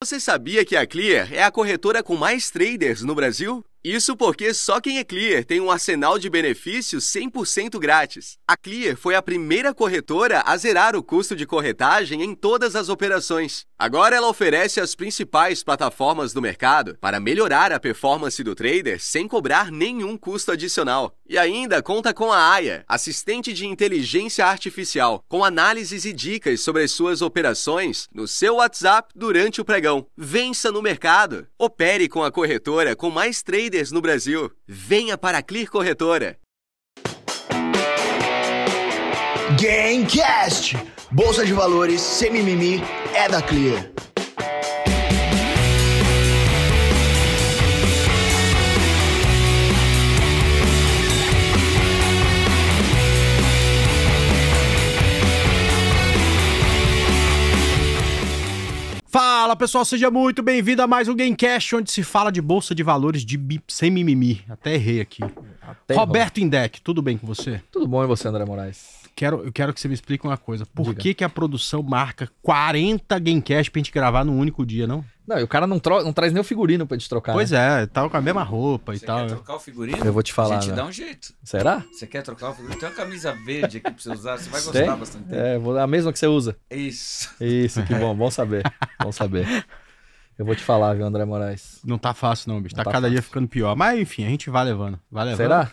Você sabia que a Clear é a corretora com mais traders no Brasil? Isso porque só quem é Clear tem um arsenal de benefícios 100% grátis. A Clear foi a primeira corretora a zerar o custo de corretagem em todas as operações. Agora ela oferece as principais plataformas do mercado para melhorar a performance do trader sem cobrar nenhum custo adicional. E ainda conta com a Aya, assistente de inteligência artificial, com análises e dicas sobre as suas operações no seu WhatsApp durante o pregão. Vença no mercado. Opere com a corretora com mais traders no Brasil. Venha para a Clear Corretora. Gamecast! Bolsa de valores sem mimimi é da Clear. Fala pessoal, seja muito bem-vindo a mais um Gamecast, onde se fala de bolsa de valores sem mimimi. Até errei aqui. Roberto Indec, tudo bem com você? Tudo bom, e você, André Moraes? Eu quero que você me explique uma coisa. Por que a produção marca 40 Gamecast pra gente gravar num único dia, não? Não, e o cara não traz nem o figurino pra gente trocar. Pois né? tá com a mesma roupa e tal. Você quer trocar o figurino? Eu vou te falar, A gente né? dá um jeito. Será? Você quer trocar o figurino? Tem uma camisa verde aqui pra você usar, você vai gostar bastante. É, vou dar a mesma que você usa. Isso. Isso, que bom, bom saber. Bom saber. Eu vou te falar, viu, André Moraes? Não tá fácil não, bicho. Não Tá tá cada dia fácil. ficando pior. Mas enfim, a gente vai levando. Vai levando. Será?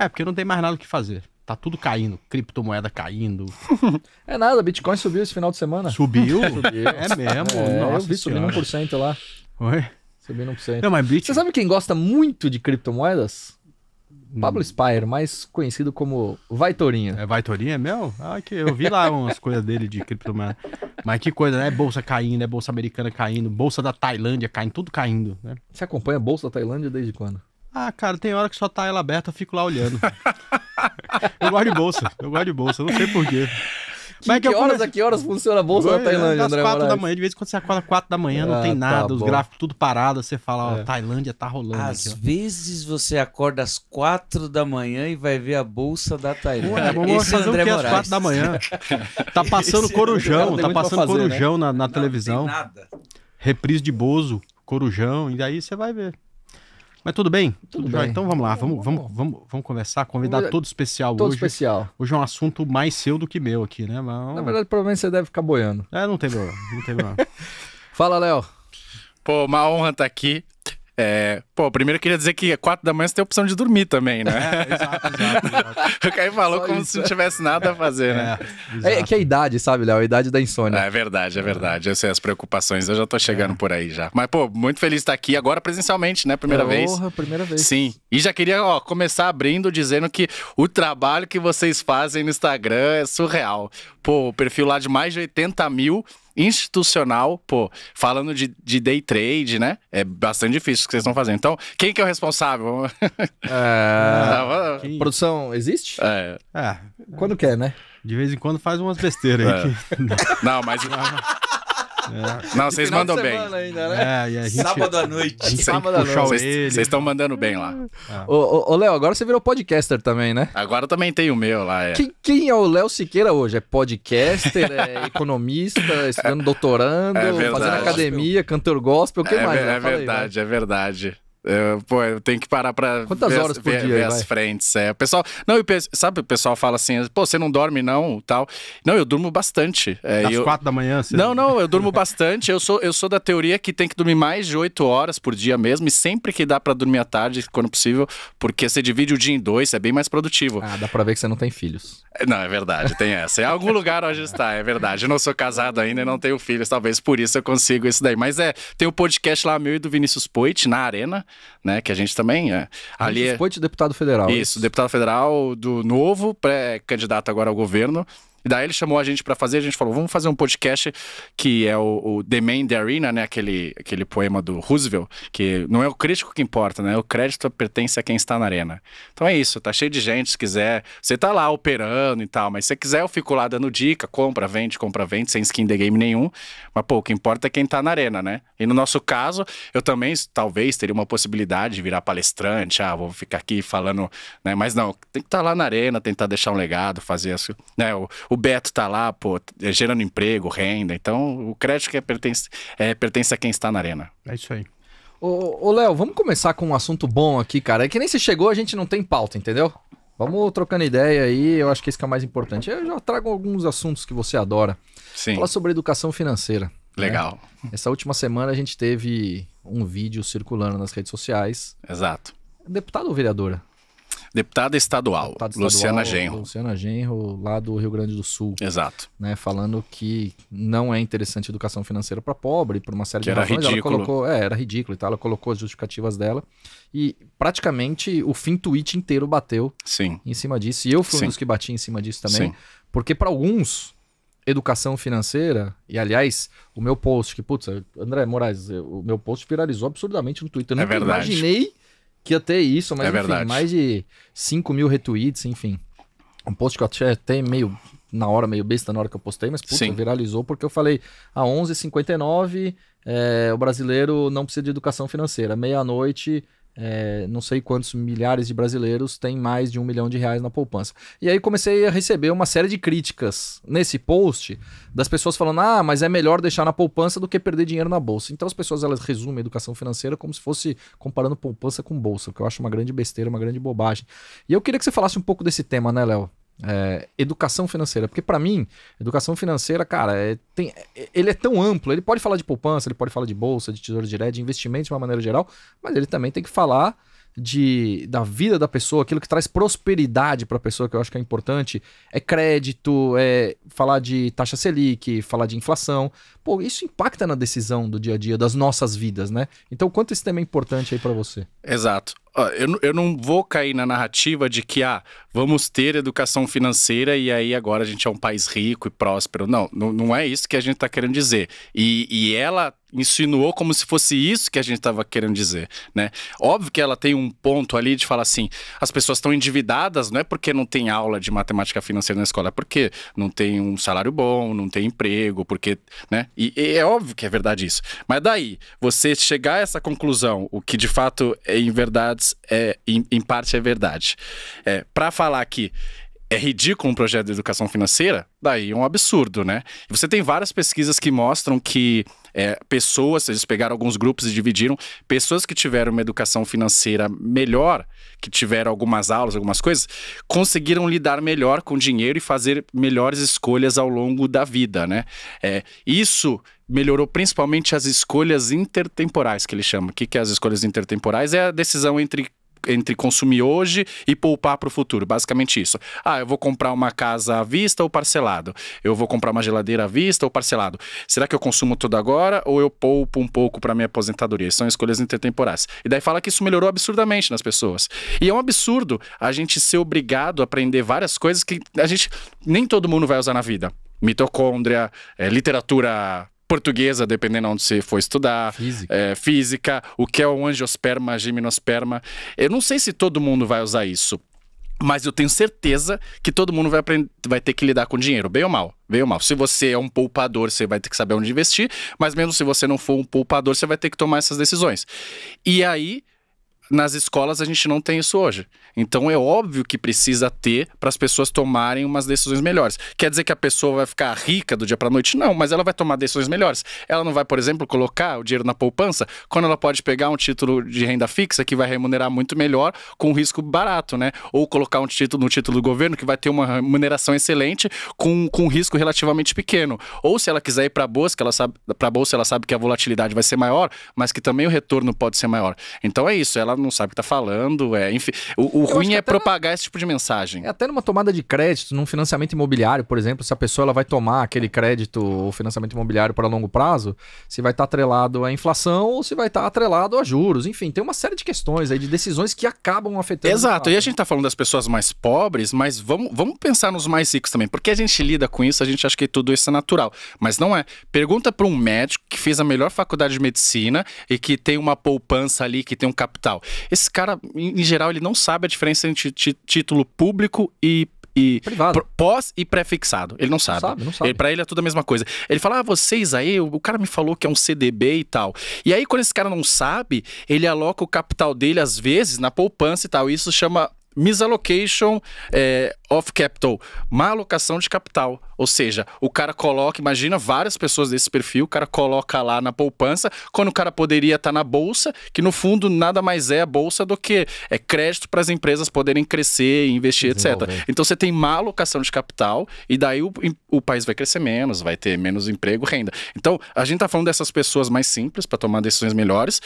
Porque não tem mais nada o que fazer. Tá tudo caindo. Criptomoeda caindo. É nada, Bitcoin subiu esse final de semana. Subiu? Subiu. É mesmo? É, Nossa eu vi subindo senhora. 1% lá. Oi? Subindo 1%. Não, mas Bitcoin... Você sabe quem gosta muito de criptomoedas? Pablo Spire, mais conhecido como Vaitorinha. É Vaitorinha, é meu? Ah, que eu vi lá umas coisas dele de criptomoeda. Mas que coisa, né? Bolsa caindo, é bolsa americana caindo, bolsa da Tailândia caindo, tudo caindo, né? Você acompanha a Bolsa da Tailândia desde quando? Ah, cara, tem hora que só tá ela aberta, eu fico lá olhando. Eu gosto de bolsa, eu não sei porquê. A que horas funciona a Bolsa da Tailândia, Às André 4 da Moraes? manhã, de vez em quando você acorda 4 da manhã, não tem Ah, nada, tá os bom. gráficos tudo parado, você fala, ó, Tailândia tá rolando Às aqui, ó. vezes você acorda às 4 da manhã e vai ver a bolsa da Ué, Tailândia. vamos Esse é fazer o André quê às Moraes. 4 da manhã? Tá passando Esse Corujão, tem tá muito pra passando fazer, Corujão na Não, televisão. Não tem nada. Reprise de Bozo, Corujão, e daí você vai ver. Mas tudo bem? Tudo jóia? bem. Então vamos lá, vamos conversar, convidado todo especial Todo hoje. especial. Hoje é um assunto mais seu do que meu aqui, né? Mas, Na verdade, provavelmente você deve ficar boiando. não tem problema. Fala, Léo. Pô, uma honra estar aqui. Primeiro eu queria dizer que 4 da manhã você tem a opção de dormir também, né? Exato. O Caio falou Só como isso. se não tivesse nada a fazer, né? É que a idade, sabe, Léo? A idade da insônia. É verdade. Eu sei as preocupações, eu já tô chegando por aí já. Mas, pô, muito feliz de estar aqui agora presencialmente, né? Primeira vez. Porra, primeira vez. Sim. E já queria, começar abrindo dizendo que o trabalho que vocês fazem no Instagram é surreal. Pô, o perfil lá de mais de 80 mil, institucional, pô, falando de day trade, né? É bastante difícil o que vocês estão fazendo. Então, quem que é o responsável? Quem- Produção existe? É, Quando quer, né? de vez em quando faz umas besteiras aí. Não, mas... Não, vocês Final de mandam bem. semana ainda, né? E a gente... Sábado à noite. a gente tem que Sábado à puxar a noite. orelha. Vocês estão mandando bem lá. Ô, Léo, agora você virou podcaster também, né? Agora também tem o meu lá, Quem é o Léo Siqueira hoje? É podcaster, é economista, estudando doutorando, É verdade. fazendo academia, cantor gospel, o que mais? Léo? É Fala aí, verdade, é verdade. Eu tenho que parar pra Quantas ver, horas por dia, ver vai? as frentes. O pessoal, sabe, o pessoal fala assim, pô, você não dorme não, tal. Não, eu durmo bastante. Às 4 da manhã, você... Não, eu durmo bastante. Eu sou da teoria que tem que dormir mais de 8 horas por dia mesmo, e sempre que dá pra dormir à tarde, quando possível, porque você divide o dia em 2, é bem mais produtivo. vai. Ah, dá pra ver que você não tem filhos. Não, é verdade, tem essa. Em algum lugar onde está, é verdade. Eu não sou casado ainda e não tenho filhos, talvez por isso eu consigo isso daí. Mas tem o podcast lá meu e do Vinícius Poit, na Arena, né, que a gente também... ali é... Poit, deputado federal. Isso, deputado federal do Novo, pré-candidato agora ao governo. E daí ele chamou a gente pra fazer, a gente falou, vamos fazer um podcast que é o The Man, The Arena, né? Aquele poema do Roosevelt, que não é o crítico que importa, né? O crédito pertence a quem está na arena. Então é isso, tá cheio de gente, se quiser. Você tá lá operando e tal, mas se você quiser eu fico lá dando dica, compra, vende, sem skin the game nenhum. Mas pô, o que importa é quem tá na arena, né? E no nosso caso, eu também talvez teria uma possibilidade de virar palestrante, vou ficar aqui falando, né? Mas não, tem que estar lá na arena, tentar deixar um legado, fazer assim, né? O o Beto tá lá, pô, gerando emprego, renda. Então, o crédito que pertence a quem está na arena. É isso aí. Ô, Léo, vamos começar com um assunto bom aqui, cara. É que nem se chegou, a gente não tem pauta, entendeu? Vamos trocando ideia aí, eu acho que esse que é o mais importante. Eu já trago alguns assuntos que você adora. Sim. Fala sobre educação financeira. Legal. Né? Essa última semana a gente teve um vídeo circulando nas redes sociais. Exato. Deputado ou vereadora? Deputada estadual, Luciana Genro. Luciana Genro, lá do Rio Grande do Sul. Exato. Né, falando que não é interessante educação financeira para pobre, por uma série de razões. Ridículo. Ela colocou, era ridículo e tal, ela colocou as justificativas dela. E praticamente o fim tweet inteiro bateu Sim. em cima disso. E eu fui um Sim. dos que bati em cima disso também. Sim. Porque para alguns, educação financeira, e aliás, o meu post, que putz, André Moraes, o meu post viralizou absurdamente no Twitter. Eu nunca imaginei que ia ter isso, mas enfim, mais de 5 mil retweets, enfim. Um post que eu achei até meio, na hora, meio besta na hora que eu postei, mas puta, viralizou porque eu falei, a 11h59, o brasileiro não precisa de educação financeira. Meia-noite, não sei quantos milhares de brasileiros têm mais de R$1 milhão na poupança. E aí comecei a receber uma série de críticas nesse post das pessoas falando, mas é melhor deixar na poupança do que perder dinheiro na bolsa. Então as pessoas elas resumem a educação financeira como se fosse comparando poupança com bolsa, o que eu acho uma grande besteira, uma grande bobagem. E eu queria que você falasse um pouco desse tema, né, Léo? Educação financeira, porque pra mim, educação financeira, cara, ele é tão amplo, ele pode falar de poupança, ele pode falar de bolsa, de tesouro direto, de investimentos de uma maneira geral, mas ele também tem que falar da vida da pessoa, aquilo que traz prosperidade pra pessoa, que eu acho que é importante, é crédito, falar de taxa Selic, falar de inflação, pô, isso impacta na decisão do dia a dia das nossas vidas, né? Então, quanto esse tema é importante aí pra você? Exato. Eu não vou cair na narrativa de que, vamos ter educação financeira e aí agora a gente é um país rico e próspero. Não é isso que a gente está querendo dizer. E ela insinuou como se fosse isso que a gente estava querendo dizer, né? Óbvio que ela tem um ponto ali de falar assim, as pessoas estão endividadas, não é porque não tem aula de matemática financeira na escola, é porque não tem um salário bom, não tem emprego, porque, né? E é óbvio que é verdade isso. Mas daí, você chegar a essa conclusão, o que de fato em verdade em parte é verdade. Para falar que é ridículo um projeto de educação financeira, daí é um absurdo, né? E você tem várias pesquisas que mostram que pessoas, eles pegaram alguns grupos e dividiram, pessoas que tiveram uma educação financeira melhor, que tiveram algumas aulas, algumas coisas, conseguiram lidar melhor com dinheiro e fazer melhores escolhas ao longo da vida, né? Isso melhorou principalmente as escolhas intertemporais, que ele chama. O que é as escolhas intertemporais? É a decisão entre consumir hoje e poupar para o futuro, basicamente isso. Eu vou comprar uma casa à vista ou parcelado? Eu vou comprar uma geladeira à vista ou parcelado? Será que eu consumo tudo agora ou eu poupo um pouco para minha aposentadoria? São escolhas intertemporais. E daí fala que isso melhorou absurdamente nas pessoas. E é um absurdo a gente ser obrigado a aprender várias coisas que nem todo mundo vai usar na vida. Mitocôndria, literatura portuguesa, dependendo de onde você for estudar, física, o que é o angiosperma, gimnosperma. Eu não sei se todo mundo vai usar isso, mas eu tenho certeza que todo mundo vai ter que lidar com dinheiro, bem ou mal. Se você é um poupador, você vai ter que saber onde investir, mas mesmo se você não for um poupador, você vai ter que tomar essas decisões. E aí, nas escolas a gente não tem isso hoje. Então é óbvio que precisa ter para as pessoas tomarem umas decisões melhores. Quer dizer que a pessoa vai ficar rica do dia para a noite? Não, mas ela vai tomar decisões melhores. Ela não vai, por exemplo, colocar o dinheiro na poupança quando ela pode pegar um título de renda fixa que vai remunerar muito melhor com risco barato, né? Ou colocar um título no título do governo que vai ter uma remuneração excelente com risco relativamente pequeno. Ou se ela quiser ir para a bolsa, ela sabe que a volatilidade vai ser maior, mas que também o retorno pode ser maior. Então é isso, ela não sabe o que tá falando, enfim. O ruim é propagar esse tipo de mensagem. Até numa tomada de crédito, num financiamento imobiliário, por exemplo, se a pessoa ela vai tomar aquele crédito ou financiamento imobiliário para longo prazo, se vai estar atrelado à inflação ou se vai estar atrelado a juros. Enfim, tem uma série de questões aí, de decisões que acabam afetando. Exato, e a gente tá falando das pessoas mais pobres, mas vamos pensar nos mais ricos também, porque a gente lida com isso, a gente acha que tudo isso é natural, mas não é. Pergunta para um médico que fez a melhor faculdade de medicina e que tem uma poupança ali, que tem um capital. Esse cara, em geral, ele não sabe a diferença entre título público e pós e pré-fixado. Ele não sabe. Não sabe. Pra ele é tudo a mesma coisa. Ele fala, vocês aí, o cara me falou que é um CDB e tal. E aí, quando esse cara não sabe, ele aloca o capital dele, às vezes, na poupança e tal. Isso chama misallocation of capital, má alocação de capital. Ou seja, o cara coloca, imagina várias pessoas desse perfil, o cara coloca lá na poupança, quando o cara poderia estar na bolsa, que no fundo nada mais é a bolsa do que crédito para as empresas poderem crescer, investir, etc. Então você tem má alocação de capital e daí o país vai crescer menos, vai ter menos emprego, renda. Então a gente tá falando dessas pessoas mais simples para tomar decisões melhores,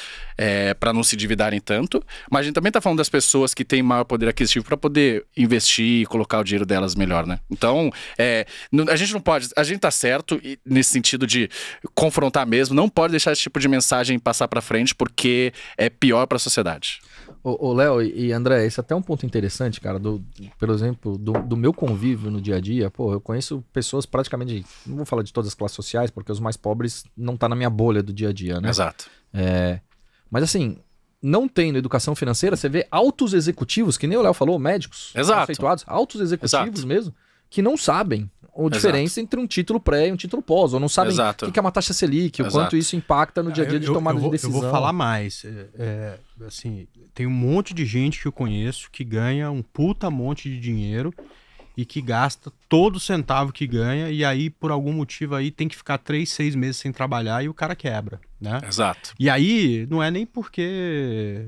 para não se endividarem tanto, mas a gente também tá falando das pessoas que têm maior poder aquisitivo para poder investir e colocar o dinheiro delas melhor, né? Então, a gente não pode, a gente tá certo nesse sentido de confrontar mesmo, não pode deixar esse tipo de mensagem passar para frente porque é pior para a sociedade. Ô Léo e André, esse é até um ponto interessante, cara, por exemplo, do meu convívio no dia a dia. Pô, eu conheço pessoas praticamente, não vou falar de todas as classes sociais, porque os mais pobres não tá na minha bolha do dia a dia, né? Exato. Mas assim, não tendo educação financeira, você vê altos executivos, que nem o Léo falou, médicos, conceituados, altos executivos mesmo, que não sabem a diferença entre um título pré e um título pós, ou não sabem o que é uma taxa Selic, o quanto isso impacta no dia a dia de tomada de decisão. Eu vou falar mais. Assim, tem um monte de gente que eu conheço que ganha um puta monte de dinheiro e que gasta todo centavo que ganha, e aí, por algum motivo, aí tem que ficar 3, 6 meses sem trabalhar e o cara quebra, né? Exato. E aí, não é nem porque...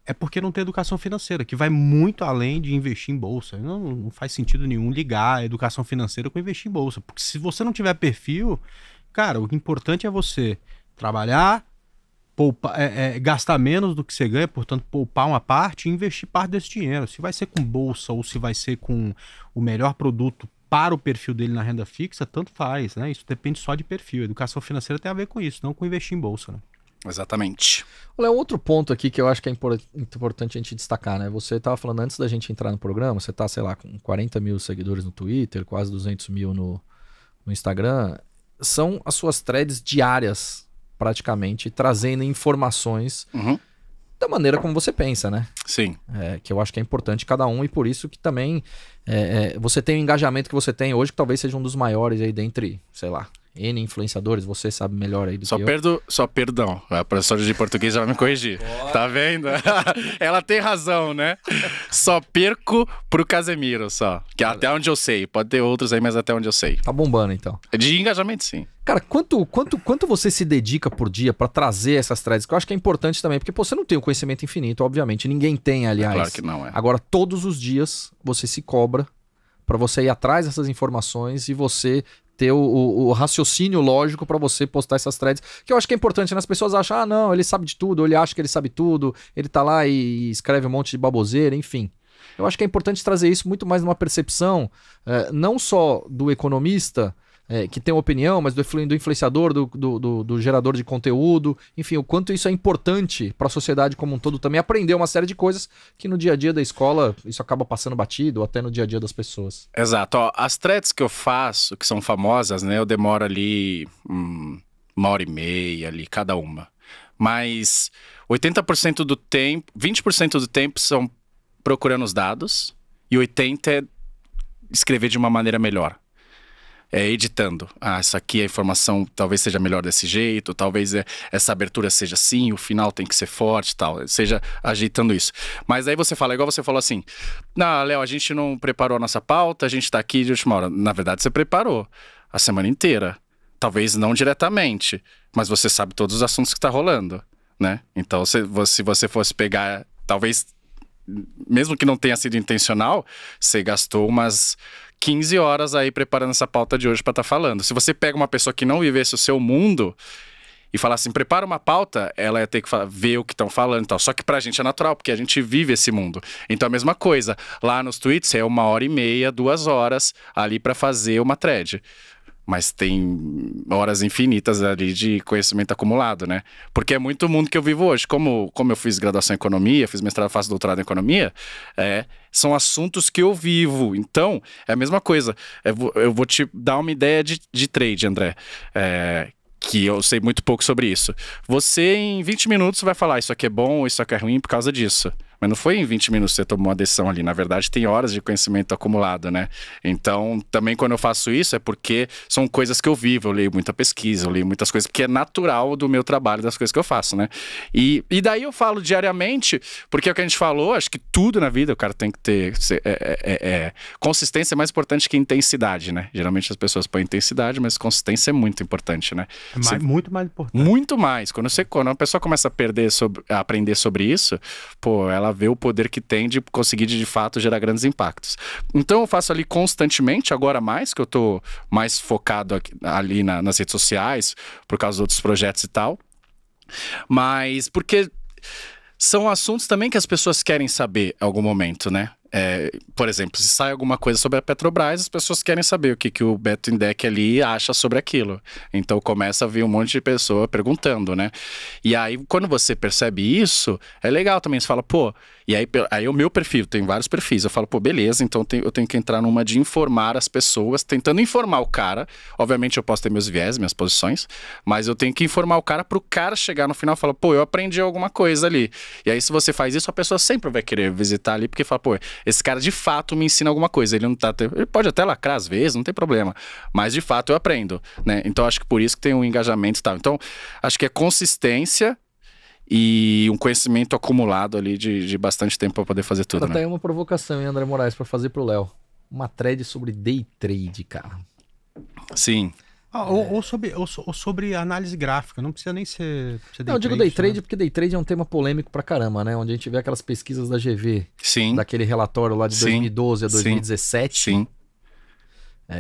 É porque não tem educação financeira, que vai muito além de investir em bolsa. Não faz sentido nenhum ligar a educação financeira com investir em bolsa, porque se você não tiver perfil, cara, o importante é você trabalhar, gastar menos do que você ganha, portanto poupar uma parte e investir parte desse dinheiro. Se vai ser com bolsa ou se vai ser com o melhor produto para o perfil dele na renda fixa, tanto faz, né? Isso depende só de perfil. A educação financeira tem a ver com isso, não com investir em bolsa, né? Exatamente. Olha, outro ponto aqui que eu acho que é importante a gente destacar, né? Você estava falando antes da gente entrar no programa, você está, sei lá, com 40 mil seguidores no Twitter, quase 200 mil no Instagram. São as suas threads diárias, praticamente, trazendo informações da maneira como você pensa, né? Sim. Que eu acho que é importante cada um, e por isso que também você tem o engajamento que você tem hoje, que talvez seja um dos maiores aí dentre, sei lá, N influenciadores, você sabe melhor aí do que eu. Só perdão, a professora de português já vai me corrigir. Tá vendo? Ela tem razão, né? Só perco pro Casemiro, só. Que até onde eu sei. Pode ter outros aí, mas até onde eu sei. Tá bombando, então. De engajamento, sim. Cara, quanto você se dedica por dia pra trazer essas threads? Que eu acho que é importante também, porque você não tem o conhecimento infinito, obviamente. Ninguém tem, aliás. Claro que não, Agora, todos os dias, você se cobra pra você ir atrás dessas informações e você ter o raciocínio lógico para você postar essas threads, que eu acho que é importante, né? As pessoas acham, não, ele sabe de tudo, ou ele acha que ele sabe tudo, ele tá lá e escreve um monte de baboseira, enfim. Eu acho que é importante trazer isso muito mais numa percepção, não só do economista, que tem uma opinião, mas do influenciador, do gerador de conteúdo, enfim, o quanto isso é importante para a sociedade como um todo também, aprender uma série de coisas que no dia a dia da escola isso acaba passando batido, ou até no dia a dia das pessoas. Exato. As threads que eu faço, que são famosas, né, eu demoro ali 1h30 ali, cada uma. Mas 80% do tempo, 20% do tempo são procurando os dados e 80% é escrever de uma maneira melhor. Editando. Essa aqui a informação talvez seja melhor desse jeito, talvez essa abertura seja assim, o final tem que ser forte e tal, seja ajeitando isso. Mas aí você fala, igual você falou assim, Léo, a gente não preparou a nossa pauta, a gente tá aqui de última hora. Na verdade você preparou a semana inteira, talvez não diretamente, mas você sabe todos os assuntos que tá rolando, né? Então se você fosse pegar, talvez, mesmo que não tenha sido intencional, você gastou umas 15 horas aí preparando essa pauta de hoje pra estar falando. Se você pega uma pessoa que não vivesse o seu mundo e falar assim, prepara uma pauta, ela ia ter que ver o que estão falando e tal. Só que pra gente é natural, porque a gente vive esse mundo. Então a mesma coisa, lá nos tweets é 1h30, 2 horas ali pra fazer uma thread. Mas tem horas infinitas ali de conhecimento acumulado, né? Porque é muito o mundo que eu vivo hoje. Como eu fiz graduação em economia, fiz mestrado, faço doutorado em economia, são assuntos que eu vivo. Então, é a mesma coisa. Eu vou te dar uma ideia de trade, André. Que eu sei muito pouco sobre isso. Você, em 20 minutos, vai falar isso aqui é bom, isso aqui é ruim por causa disso. Mas não foi em 20 minutos que você tomou uma decisão ali. Na verdade, tem horas de conhecimento acumulado, né? Então, também quando eu faço isso é porque são coisas que eu vivo. Eu leio muita pesquisa, eu leio muitas coisas, porque é natural do meu trabalho, das coisas que eu faço, né? E daí eu falo diariamente, porque é o que a gente falou, acho que tudo na vida o cara tem que ter... consistência é mais importante que intensidade, né? Geralmente as pessoas põem intensidade, mas consistência é muito importante, né? Muito mais importante. Muito mais. Quando a pessoa começa a aprender sobre isso, pô, ela vê o poder que tem de conseguir de fato gerar grandes impactos. Então eu faço ali constantemente, agora mais, que eu tô mais focado ali nas redes sociais, por causa dos outros projetos e tal. Mas porque são assuntos também que as pessoas querem saber em algum momento, né? Por exemplo, se sai alguma coisa sobre a Petrobras, as pessoas querem saber o que o Beto Indec ali acha sobre aquilo. Então começa a vir um monte de pessoa perguntando, né? E aí, quando você percebe isso, é legal também. Você fala, pô... E aí o meu perfil, tem vários perfis. Eu falo, pô, beleza, então eu tenho que entrar numa de informar as pessoas, tentando informar o cara. Obviamente eu posso ter meus viés, minhas posições, mas eu tenho que informar o cara pro cara chegar no final e falar, pô, eu aprendi alguma coisa ali. E aí se você faz isso, a pessoa sempre vai querer visitar ali, porque fala, pô, esse cara de fato me ensina alguma coisa. Ele pode até lacrar às vezes, não tem problema, mas de fato eu aprendo, né? Então acho que por isso que tem um engajamento e tal. Então acho que é consistência e um conhecimento acumulado ali de bastante tempo para poder fazer tudo, né? Até uma provocação, hein, André Moraes, para fazer pro Léo. Uma thread sobre day trade, cara. Sim. Ou sobre análise gráfica, não precisa nem ser não, eu digo day trade porque day trade é um tema polêmico pra caramba, né? Onde a gente vê aquelas pesquisas da GV, sim, daquele relatório lá de 2012 a 2017, sim.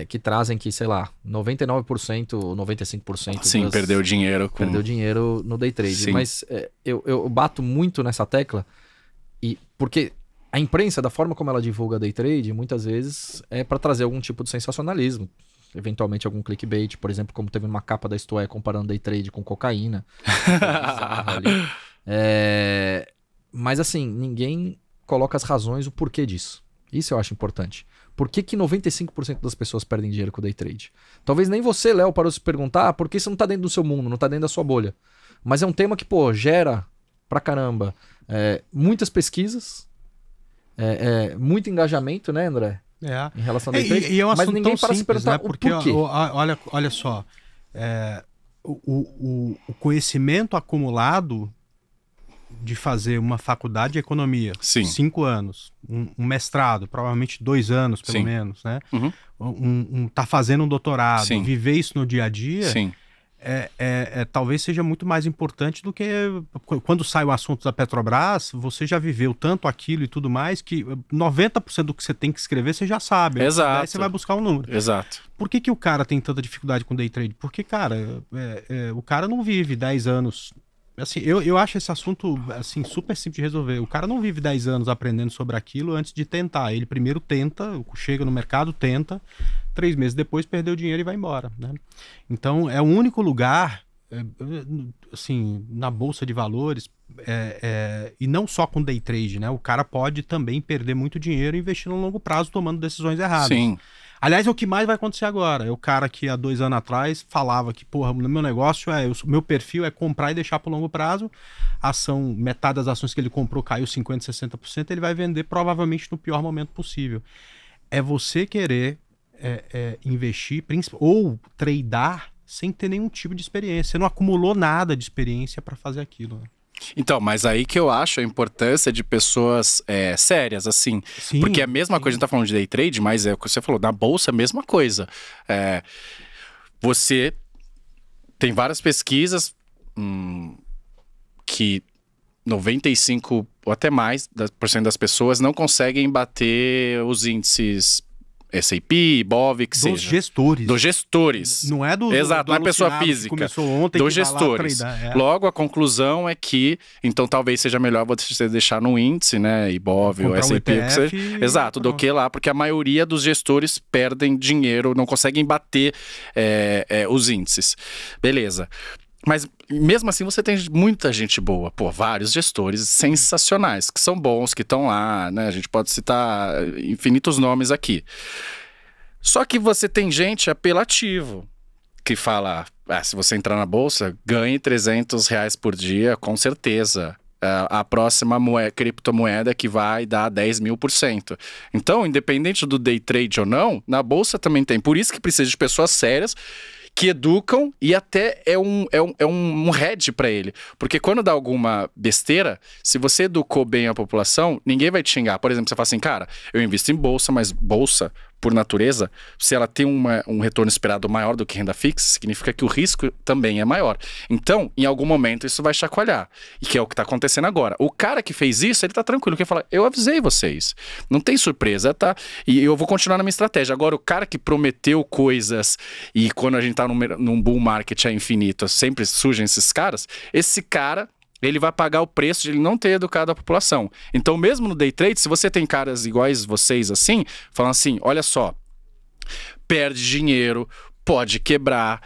Que trazem que, sei lá, 99% ou 95% sim, perdeu dinheiro no day trade. Sim. Mas eu bato muito nessa tecla, porque a imprensa, da forma como ela divulga day trade, muitas vezes é para trazer algum tipo de sensacionalismo. Eventualmente algum clickbait, por exemplo, como teve uma capa da Isto É comparando day trade com cocaína. Mas assim, ninguém coloca as razões, o porquê disso. Isso eu acho importante. Por que 95% das pessoas perdem dinheiro com o day trade? Talvez nem você, Léo, parou de se perguntar por que isso não tá dentro do seu mundo, não tá dentro da sua bolha. Mas é um tema que, pô, gera pra caramba muitas pesquisas, muito engajamento, né, André? Em relação ao day trade. E é um assunto mas ninguém tão para simples, se perguntar, né? Porque, o porquê. olha só, o conhecimento acumulado de fazer uma faculdade de economia, sim, 5 anos, um mestrado, provavelmente 2 anos, pelo sim, menos, né? Uhum. Tá fazendo um doutorado, sim, viver isso no dia a dia, sim, talvez seja muito mais importante do que quando sai o assunto da Petrobras, você já viveu tanto aquilo e tudo mais que 90% do que você tem que escrever você já sabe. Exato. Aí você vai buscar um número. Exato. Por que o cara tem tanta dificuldade com day trade? Porque, cara, o cara não vive 10 anos... Assim, eu acho esse assunto assim, super simples de resolver. O cara não vive 10 anos aprendendo sobre aquilo antes de tentar. Ele primeiro tenta, chega no mercado, tenta, 3 meses depois perdeu o dinheiro e vai embora, né? Então, é o único lugar, assim, na Bolsa de Valores, e não só com day trade, né? O cara pode também perder muito dinheiro investindo no longo prazo, tomando decisões erradas. Sim. Aliás, é o que mais vai acontecer agora. É o cara que há 2 anos atrás falava que, porra, no meu negócio, meu perfil é comprar e deixar para o longo prazo. Metade das ações que ele comprou caiu 50%, 60%, ele vai vender provavelmente no pior momento possível. É você querer investir ou tradear sem ter nenhum tipo de experiência. Você não acumulou nada de experiência para fazer aquilo, né? Então, mas aí que eu acho a importância de pessoas sérias, assim. Sim, porque é a mesma coisa, a gente tá falando de day trade, mas é o que você falou, na bolsa é a mesma coisa. Você tem várias pesquisas que 95% ou até mais por cento das pessoas não conseguem bater os índices S&P, Bov, que seja. Dos gestores. Não é do Exato, não é pessoa física. Começou ontem, dos gestores. Logo, a conclusão é que, então, talvez seja melhor você deixar no índice, né? Ibov ou S&P, que seja. Exato, do que lá, porque a maioria dos gestores perdem dinheiro, não conseguem bater os índices. Beleza. Mas mesmo assim você tem muita gente boa, vários gestores sensacionais, que são bons, que estão lá, né? A gente pode citar infinitos nomes aqui. Só que você tem gente apelativo, que fala, se você entrar na bolsa, ganhe R$300 por dia, com certeza. a próxima criptomoeda que vai dar 10.000%. Então, independente do day trade ou não, na bolsa também tem. Por isso que precisa de pessoas sérias que educam e até é um hedge para ele. Porque quando dá alguma besteira, se você educou bem a população, ninguém vai te xingar. Por exemplo, você fala assim, cara, eu invisto em bolsa, mas bolsa, por natureza, se ela tem um retorno esperado maior do que renda fixa, significa que o risco também é maior. Então, em algum momento, isso vai chacoalhar. E que é o que está acontecendo agora. O cara que fez isso, ele está tranquilo. Ele fala, eu avisei vocês. Não tem surpresa, tá? E eu vou continuar na minha estratégia. Agora, o cara que prometeu coisas e quando a gente está num bull market é infinito, sempre surgem esses caras, esse cara... ele vai pagar o preço de ele não ter educado a população. Então, mesmo no day trade, se você tem caras iguais vocês assim, falam assim, olha só, perde dinheiro, pode quebrar,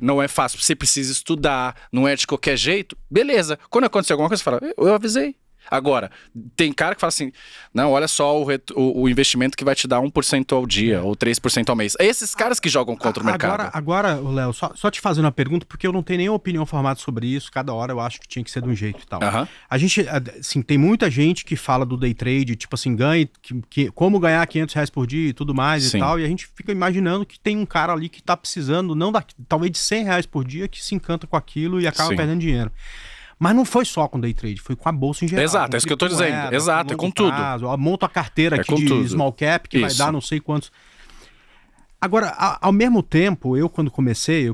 não é fácil, você precisa estudar, não é de qualquer jeito, beleza. Quando acontecer alguma coisa, você fala, eu avisei. Agora, tem cara que fala assim, não, olha só o investimento que vai te dar 1% ao dia, ou 3% ao mês. É esses caras que jogam contra o mercado. Agora, Léo, só te fazendo uma pergunta, porque eu não tenho nenhuma opinião formada sobre isso, cada hora eu acho que tinha que ser de um jeito e tal. A gente, assim, tem muita gente que fala do day trade, tipo assim, como ganhar R$500 por dia e tudo mais e tal, e a gente fica imaginando que tem um cara ali que tá precisando, talvez de R$100 por dia, que se encanta com aquilo e acaba perdendo dinheiro. Mas não foi só com day trade, foi com a bolsa em geral. Exato, é isso que eu tô dizendo. Exato, é com tudo. Monta a carteira aqui de small cap, que vai dar não sei quantos. Agora, ao mesmo tempo, eu comecei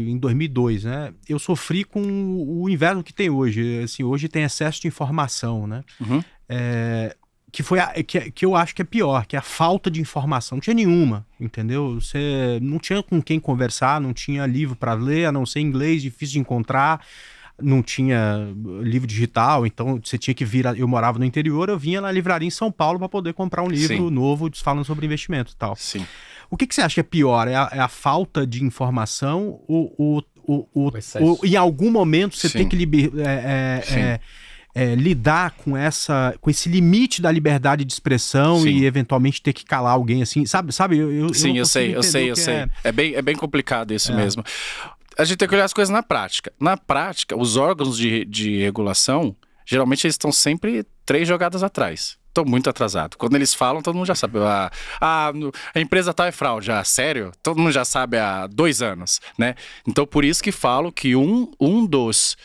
em 2002, né? Eu sofri com o inverno que tem hoje. Assim, hoje tem excesso de informação, né? Que eu acho que é pior, que é a falta de informação. Não tinha nenhuma, entendeu? Você não tinha com quem conversar, não tinha livro para ler, a não ser inglês, difícil de encontrar. Não tinha livro digital, então você tinha que vir. Eu morava no interior, eu vinha na livraria em São Paulo para poder comprar um livro novo falando sobre investimento e tal. Sim. O que você acha que é pior? É a falta de informação ou em algum momento você tem que lidar com esse limite da liberdade de expressão e eventualmente ter que calar alguém assim? Sabe? Eu sei. É bem complicado isso mesmo. A gente tem que olhar as coisas na prática. Na prática, os órgãos de regulação, geralmente eles estão sempre 3 jogadas atrás. Estão muito atrasados. Quando eles falam, todo mundo já sabe. A empresa tal é fraude. Sério? Todo mundo já sabe há 2 anos, né? Então, por isso que falo que um dos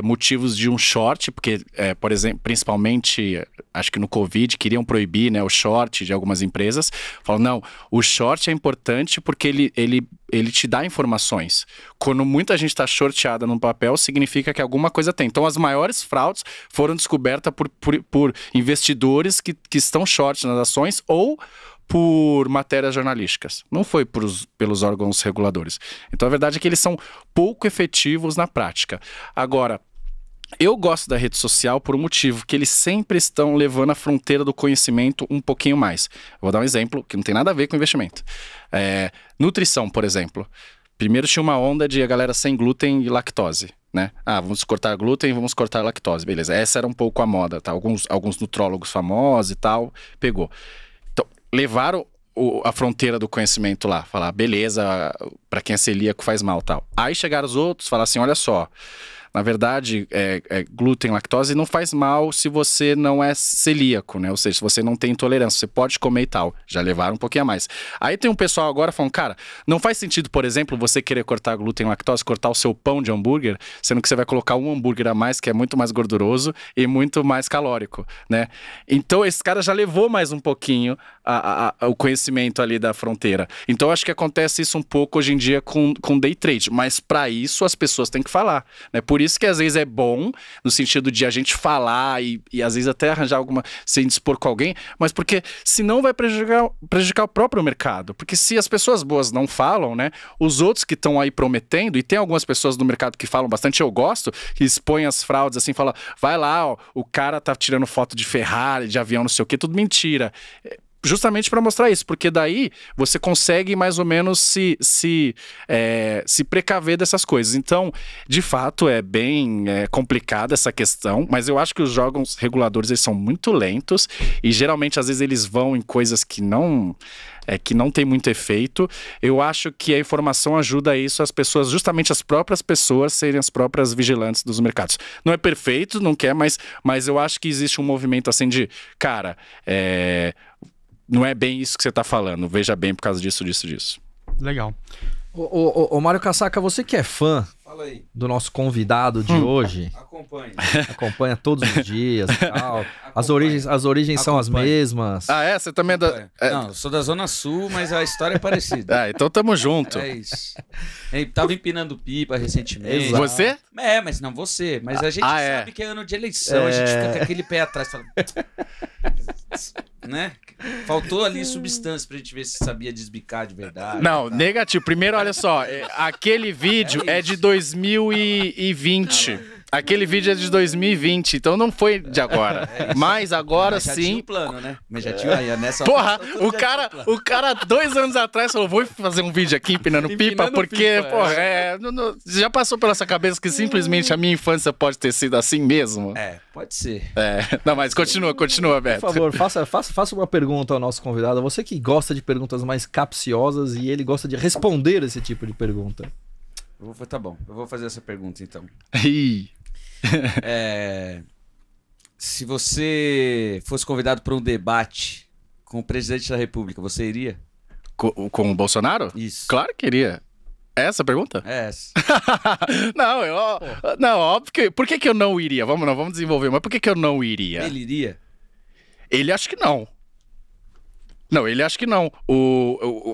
motivos de um short, porque, por exemplo, principalmente, acho que no Covid, queriam proibir, né, o short de algumas empresas. Falam, não, o short é importante porque ele te dá informações. Quando muita gente está shorteada num papel, significa que alguma coisa tem. Então, as maiores fraudes foram descobertas por investidores que estão short nas ações ou por matérias jornalísticas. Não foi pelos órgãos reguladores. Então, a verdade é que eles são pouco efetivos na prática. Agora, eu gosto da rede social por um motivo, que eles sempre estão levando a fronteira do conhecimento um pouquinho mais. Eu vou dar um exemplo que não tem nada a ver com investimento. Nutrição, por exemplo. Primeiro tinha uma onda de a galera sem glúten e lactose, né? Vamos cortar glúten, vamos cortar lactose. Beleza, essa era um pouco a moda, tá? Alguns nutrólogos famosos e tal, pegou. Então, levaram a fronteira do conhecimento lá. Falar, beleza, para quem é celíaco faz mal, tal. Aí chegaram os outros, falaram assim, olha só... Na verdade, glúten, lactose não faz mal se você não é celíaco, né? Ou seja, se você não tem intolerância, você pode comer e tal. Já levaram um pouquinho a mais. Aí tem um pessoal agora falando, cara, não faz sentido, por exemplo, você querer cortar glúten, lactose, cortar o seu pão de hambúrguer, sendo que você vai colocar um hambúrguer a mais, que é muito mais gorduroso e muito mais calórico, né? Então, esse cara já levou mais um pouquinho o conhecimento ali da fronteira. Então, acho que acontece isso um pouco hoje em dia com day trade. Mas, para isso, as pessoas têm que falar, né? Por isso que às vezes é bom, no sentido de a gente falar e às vezes até arranjar alguma, se indispor com alguém, mas porque senão vai prejudicar o próprio mercado. Porque se as pessoas boas não falam, né, os outros que estão aí prometendo, e tem algumas pessoas no mercado que falam bastante, eu gosto, que expõem as fraudes assim, fala, vai lá, ó, o cara tá tirando foto de Ferrari, de avião, não sei o que, tudo mentira. justamente para mostrar isso, porque daí você consegue mais ou menos se precaver dessas coisas. Então, de fato, é bem complicada essa questão, mas eu acho que os órgãos reguladores eles são muito lentos e geralmente às vezes eles vão em coisas que não tem muito efeito. Eu acho que a informação ajuda a isso, as pessoas, justamente as próprias pessoas, serem as próprias vigilantes dos mercados. Não é perfeito, não quer, mas eu acho que existe um movimento assim de, cara, não é bem isso que você está falando, veja bem por causa disso. Legal. Ô Mário Casaca, você que é fã do nosso convidado de hoje, acompanha todos os dias e tal. As origens são as mesmas. Ah, você também é da... Não, eu sou da Zona Sul, mas a história é parecida. Então tamo junto. É isso. Tava empinando pipa recentemente. Exato. Você? Mas não você. Mas a gente sabe que é ano de eleição, a gente fica com aquele pé atrás, fala... né? Faltou ali substância pra gente ver se sabia desbicar de verdade. Não, negativo. Primeiro, olha só, aquele vídeo é de 2020. Aquele vídeo é de 2020, então não foi de agora. Mas agora já sim. Tinha um plano, né? Mas já tinha aí nessa. Porra, o cara 2 anos atrás falou: vou fazer um vídeo aqui empinando pipa, porque, porra, já passou pela sua cabeça que simplesmente a minha infância pode ter sido assim mesmo? Pode ser. Não, mas continua, Beto. Por favor, faça uma pergunta ao nosso convidado. Você que gosta de perguntas mais capciosas e ele gosta de responder esse tipo de pergunta. Tá bom, eu vou fazer essa pergunta então. Se você fosse convidado para um debate com o presidente da República, você iria? Com o Bolsonaro? Isso. Claro que iria. É essa a pergunta? É essa. Não, óbvio que... Por que eu não iria? Vamos desenvolver, mas por que eu não iria? Ele iria? Ele acho que não. Não, ele acha que não.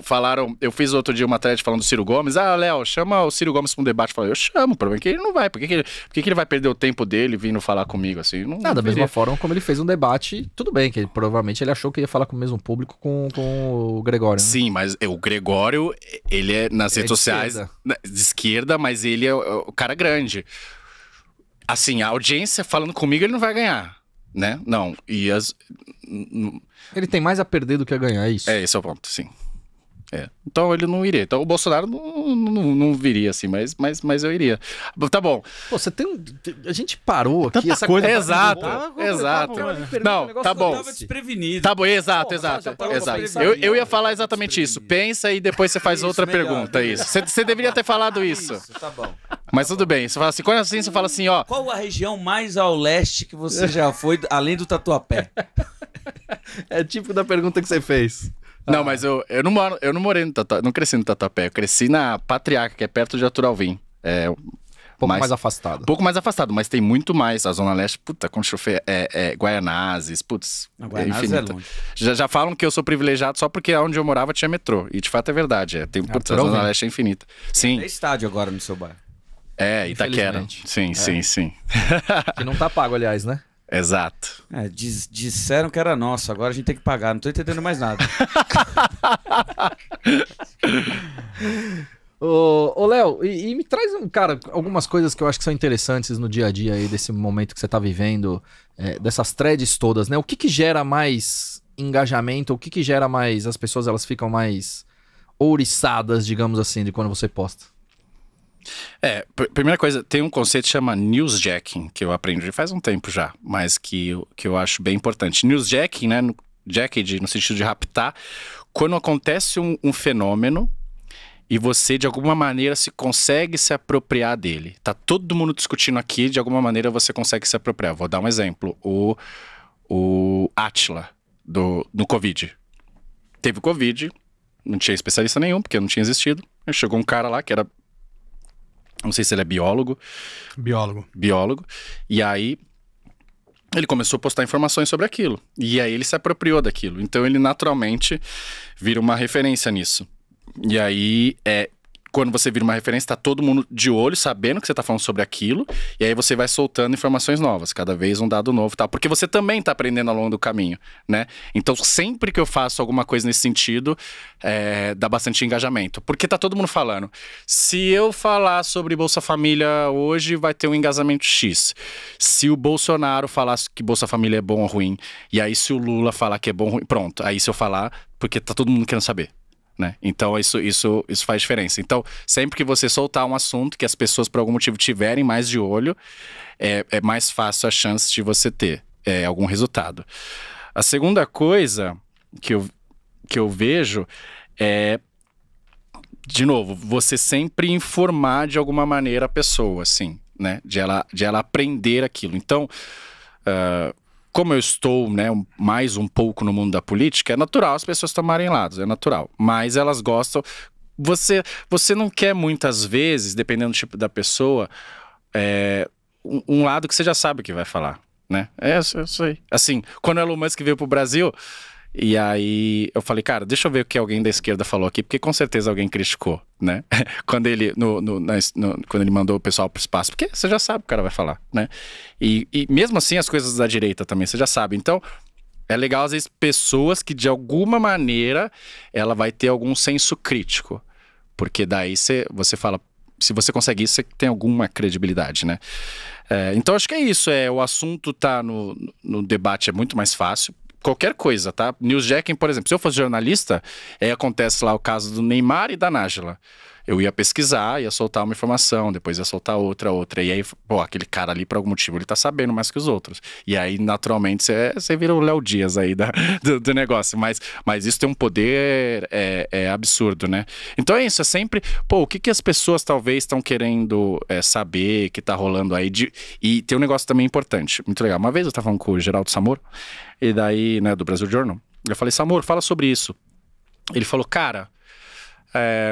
Falaram, eu fiz outro dia uma thread falando do Ciro Gomes. Léo, chama o Ciro Gomes para um debate. Eu falei, eu chamo, o problema é que ele não vai. Por que ele vai perder o tempo dele vindo falar comigo assim? Da mesma forma como ele fez um debate, tudo bem, que provavelmente ele achou que ia falar com o mesmo público com o Gregório. Né? Sim, mas o Gregório, ele é nas redes sociais de esquerda, mas ele é o cara grande. Assim, a audiência falando comigo, ele não vai ganhar, né? Não, ele tem mais a perder do que a ganhar, é isso? Esse é o ponto, sim. Então ele não iria. Então o Bolsonaro não viria assim, mas eu iria. Tá bom. Pô, você tem a gente parou aqui. Tanta coisa. Exato. Não, tá bom. Tava desprevenido. Tá bom, exato. Eu ia falar exatamente isso. Pensa e depois você faz outra pergunta. Isso. Você deveria ter falado isso. Tá bom. Mas tudo bem. Você fala assim, quando assim você fala assim, ó. Qual a região mais ao leste que você já foi, além do Tatuapé? É tipo da pergunta que você fez. Não, mas eu não morei no Tatuapé, não cresci no Tatuapé, eu cresci na Patriarca, que é perto de Artur Alvim. Um pouco mais afastado. Um pouco mais afastado, mas tem muito mais. A Zona Leste, puta, quando chover, Guaianazes, putz, Guaianazes é longe. Já falam que eu sou privilegiado só porque onde eu morava tinha metrô, e de fato é verdade, a Zona Leste é infinita. Sim. Tem estádio agora no seu bairro. Itaquera. Sim. Que não tá pago, aliás, né? Exato. Disseram que era nosso, agora a gente tem que pagar, não tô entendendo mais nada. Ô Léo, e me traz, algumas coisas que eu acho que são interessantes no dia a dia aí, desse momento que você tá vivendo, dessas threads todas, né? O que gera mais engajamento, o que gera mais, as pessoas elas ficam mais ouriçadas, digamos assim, de quando você posta? Primeira coisa, tem um conceito que chama newsjacking, que eu aprendi faz um tempo já, mas que eu acho bem importante. Newsjacking, né, no sentido de raptar, quando acontece um fenômeno e você, de alguma maneira, consegue se apropriar dele. Tá todo mundo discutindo aqui, de alguma maneira você consegue se apropriar. Vou dar um exemplo, o Átila, do Covid. Teve Covid, não tinha especialista nenhum, porque não tinha existido. Aí chegou um cara lá que era... Não sei se ele é biólogo. Biólogo. E aí, ele começou a postar informações sobre aquilo. E aí, ele se apropriou daquilo. Então, ele naturalmente vira uma referência nisso. E aí, quando você vira uma referência, tá todo mundo de olho, sabendo que você tá falando sobre aquilo, e aí você vai soltando informações novas, cada vez um dado novo e tal, porque você também tá aprendendo ao longo do caminho, né? Então, sempre que eu faço alguma coisa nesse sentido, dá bastante engajamento, porque tá todo mundo falando. Se eu falar sobre Bolsa Família hoje, vai ter um engajamento X. Se o Bolsonaro falar que Bolsa Família é bom ou ruim, e aí se o Lula falar que é bom ou ruim, pronto, aí se eu falar, porque tá todo mundo querendo saber. Né? Então isso faz diferença. Então, sempre que você soltar um assunto que as pessoas por algum motivo tiverem mais de olho, é mais fácil a chance de você ter algum resultado. A segunda coisa que eu vejo é, de novo, você sempre informar de alguma maneira a pessoa, assim, né? De ela aprender aquilo. Então, como eu estou, né, mais um pouco no mundo da política, é natural as pessoas tomarem lados, é natural. Mas elas gostam... Você não quer muitas vezes, dependendo do tipo da pessoa, um lado que você já sabe o que vai falar, né? Isso aí. Assim, quando o Elon Musk veio pro Brasil... E aí eu falei, cara, deixa eu ver o que alguém da esquerda falou aqui, porque com certeza alguém criticou, né? Quando ele quando ele mandou o pessoal pro espaço, porque você já sabe o que o cara vai falar, né? E mesmo assim as coisas da direita também, você já sabe. Então, é legal às vezes pessoas que de alguma maneira ela vai ter algum senso crítico, porque daí você fala, se você consegue isso, você tem alguma credibilidade, né? Então acho que é isso, o assunto tá no debate é muito mais fácil. Qualquer coisa, tá? Newsjacking, por exemplo, se eu fosse jornalista, acontece lá o caso do Neymar e da Nájila. Eu ia pesquisar, ia soltar uma informação, depois ia soltar outra. E aí, pô, aquele cara ali, por algum motivo, ele tá sabendo mais que os outros. E aí, naturalmente, você vira o Léo Dias aí do negócio. Mas isso tem um poder absurdo, né? Então é isso, é sempre... Pô, o que as pessoas talvez estão querendo saber que tá rolando aí? E tem um negócio também importante, muito legal. Uma vez eu tava falando com o Geraldo Samoro, e daí, né, do Brasil Journal, eu falei, Samoro, fala sobre isso. Ele falou, cara...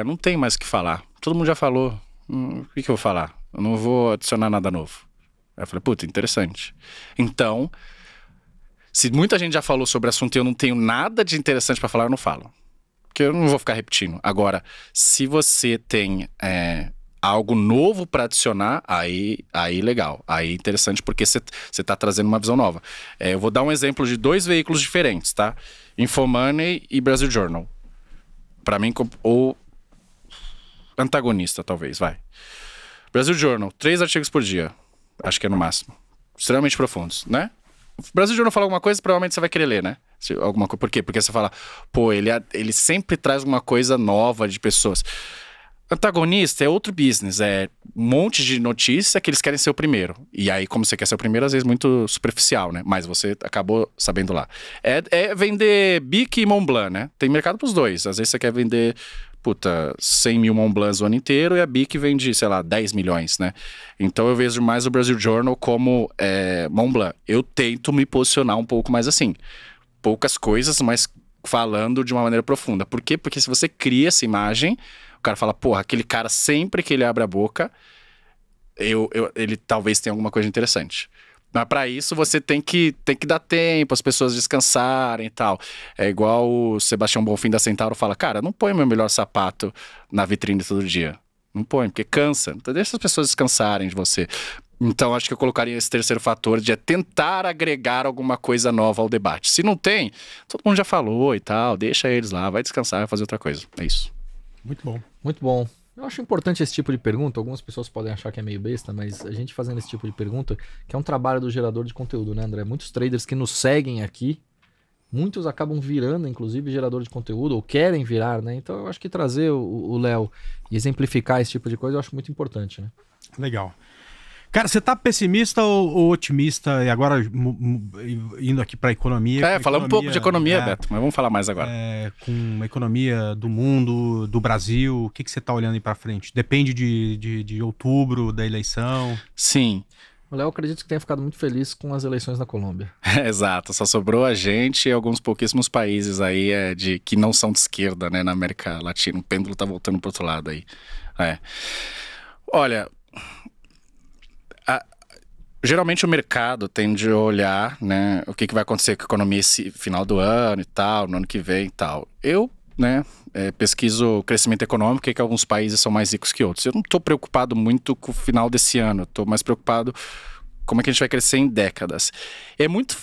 não tem mais o que falar. Todo mundo já falou. O que eu vou falar? Eu não vou adicionar nada novo. Aí eu falei, puta, interessante. Então, se muita gente já falou sobre o assunto e eu não tenho nada de interessante pra falar, eu não falo. Porque eu não vou ficar repetindo. Agora, se você tem algo novo pra adicionar, aí legal. Aí interessante porque você tá trazendo uma visão nova. Eu vou dar um exemplo de 2 veículos diferentes, tá? Infomoney e Brasil Journal. Pra mim, ou antagonista, talvez, vai. Brasil Journal, 3 artigos por dia. Acho que é no máximo. Extremamente profundos, né? Brasil Journal fala alguma coisa, provavelmente você vai querer ler, né? Por quê? Porque você fala, pô, ele sempre traz uma coisa nova de pessoas. Antagonista é outro business, um monte de notícia que eles querem ser o primeiro. E aí, como você quer ser o primeiro, às vezes muito superficial, né? Mas você acabou sabendo lá. É vender Bic e Montblanc, né? Tem mercado pros dois. Às vezes você quer vender, 100 mil Montblancs o ano inteiro e a Bic vende, sei lá, 10 milhões, né? Então eu vejo mais o Brasil Journal como Montblanc. Eu tento me posicionar um pouco mais assim. Poucas coisas, mas falando de uma maneira profunda. Por quê? Porque se você cria essa imagem... O cara fala, porra, aquele cara sempre que ele abre a boca, ele talvez tenha alguma coisa interessante. Mas pra isso você tem que dar tempo, as pessoas descansarem e tal. É igual o Sebastião Bonfim da Centauro fala, cara, não põe meu melhor sapato na vitrine todo dia. Não põe, porque cansa. Então deixa as pessoas descansarem de você. Então acho que eu colocaria esse terceiro fator de tentar agregar alguma coisa nova ao debate. Se não tem, todo mundo já falou e tal, deixa eles lá, vai descansar, vai fazer outra coisa. É isso. Muito bom. Muito bom. Eu acho importante esse tipo de pergunta. Algumas pessoas podem achar que é meio besta, mas a gente fazendo esse tipo de pergunta, que é um trabalho do gerador de conteúdo, né, André? Muitos traders que nos seguem aqui, muitos acabam virando, inclusive, gerador de conteúdo, ou querem virar, né? Então eu acho que trazer o Léo e exemplificar esse tipo de coisa eu acho muito importante, né? Legal. Cara, você tá pessimista ou otimista? E agora, indo aqui pra economia... falamos um pouco de economia, Beto, mas vamos falar mais agora. Com a economia do mundo, do Brasil, o que você tá olhando aí pra frente? Depende de outubro, da eleição? Sim. O Léo, acredito que tenha ficado muito feliz com as eleições na Colômbia. Exato, só sobrou a gente e alguns pouquíssimos países aí que não são de esquerda, né, na América Latina. O pêndulo tá voltando pro outro lado aí. Olha... Geralmente o mercado tende a olhar, né, o que vai acontecer com a economia esse final do ano e tal, no ano que vem e tal. Eu, né, pesquiso crescimento econômico e que alguns países são mais ricos que outros. Eu não estou preocupado muito com o final desse ano, estou mais preocupado como é que a gente vai crescer em décadas. É muito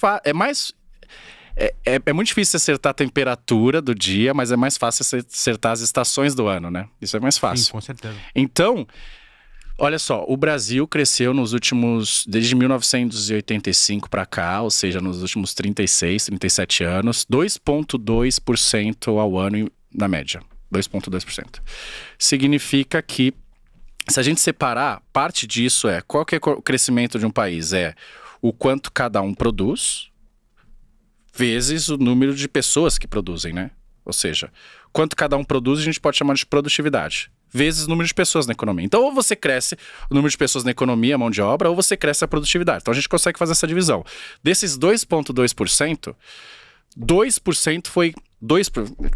difícil acertar a temperatura do dia, mas é mais fácil acertar as estações do ano, né? Isso é mais fácil. Sim, com certeza. Então, olha só, o Brasil cresceu desde 1985 para cá, ou seja, nos últimos 36, 37 anos, 2,2% ao ano na média. 2,2%. Significa que, se a gente separar, parte disso qual que é o crescimento de um país? É o quanto cada um produz, vezes o número de pessoas que produzem, né? Ou seja, quanto cada um produz, a gente pode chamar de produtividade, vezes o número de pessoas na economia. Então, ou você cresce o número de pessoas na economia, mão de obra, ou você cresce a produtividade. Então, a gente consegue fazer essa divisão. Desses 2,2%, 2% foi...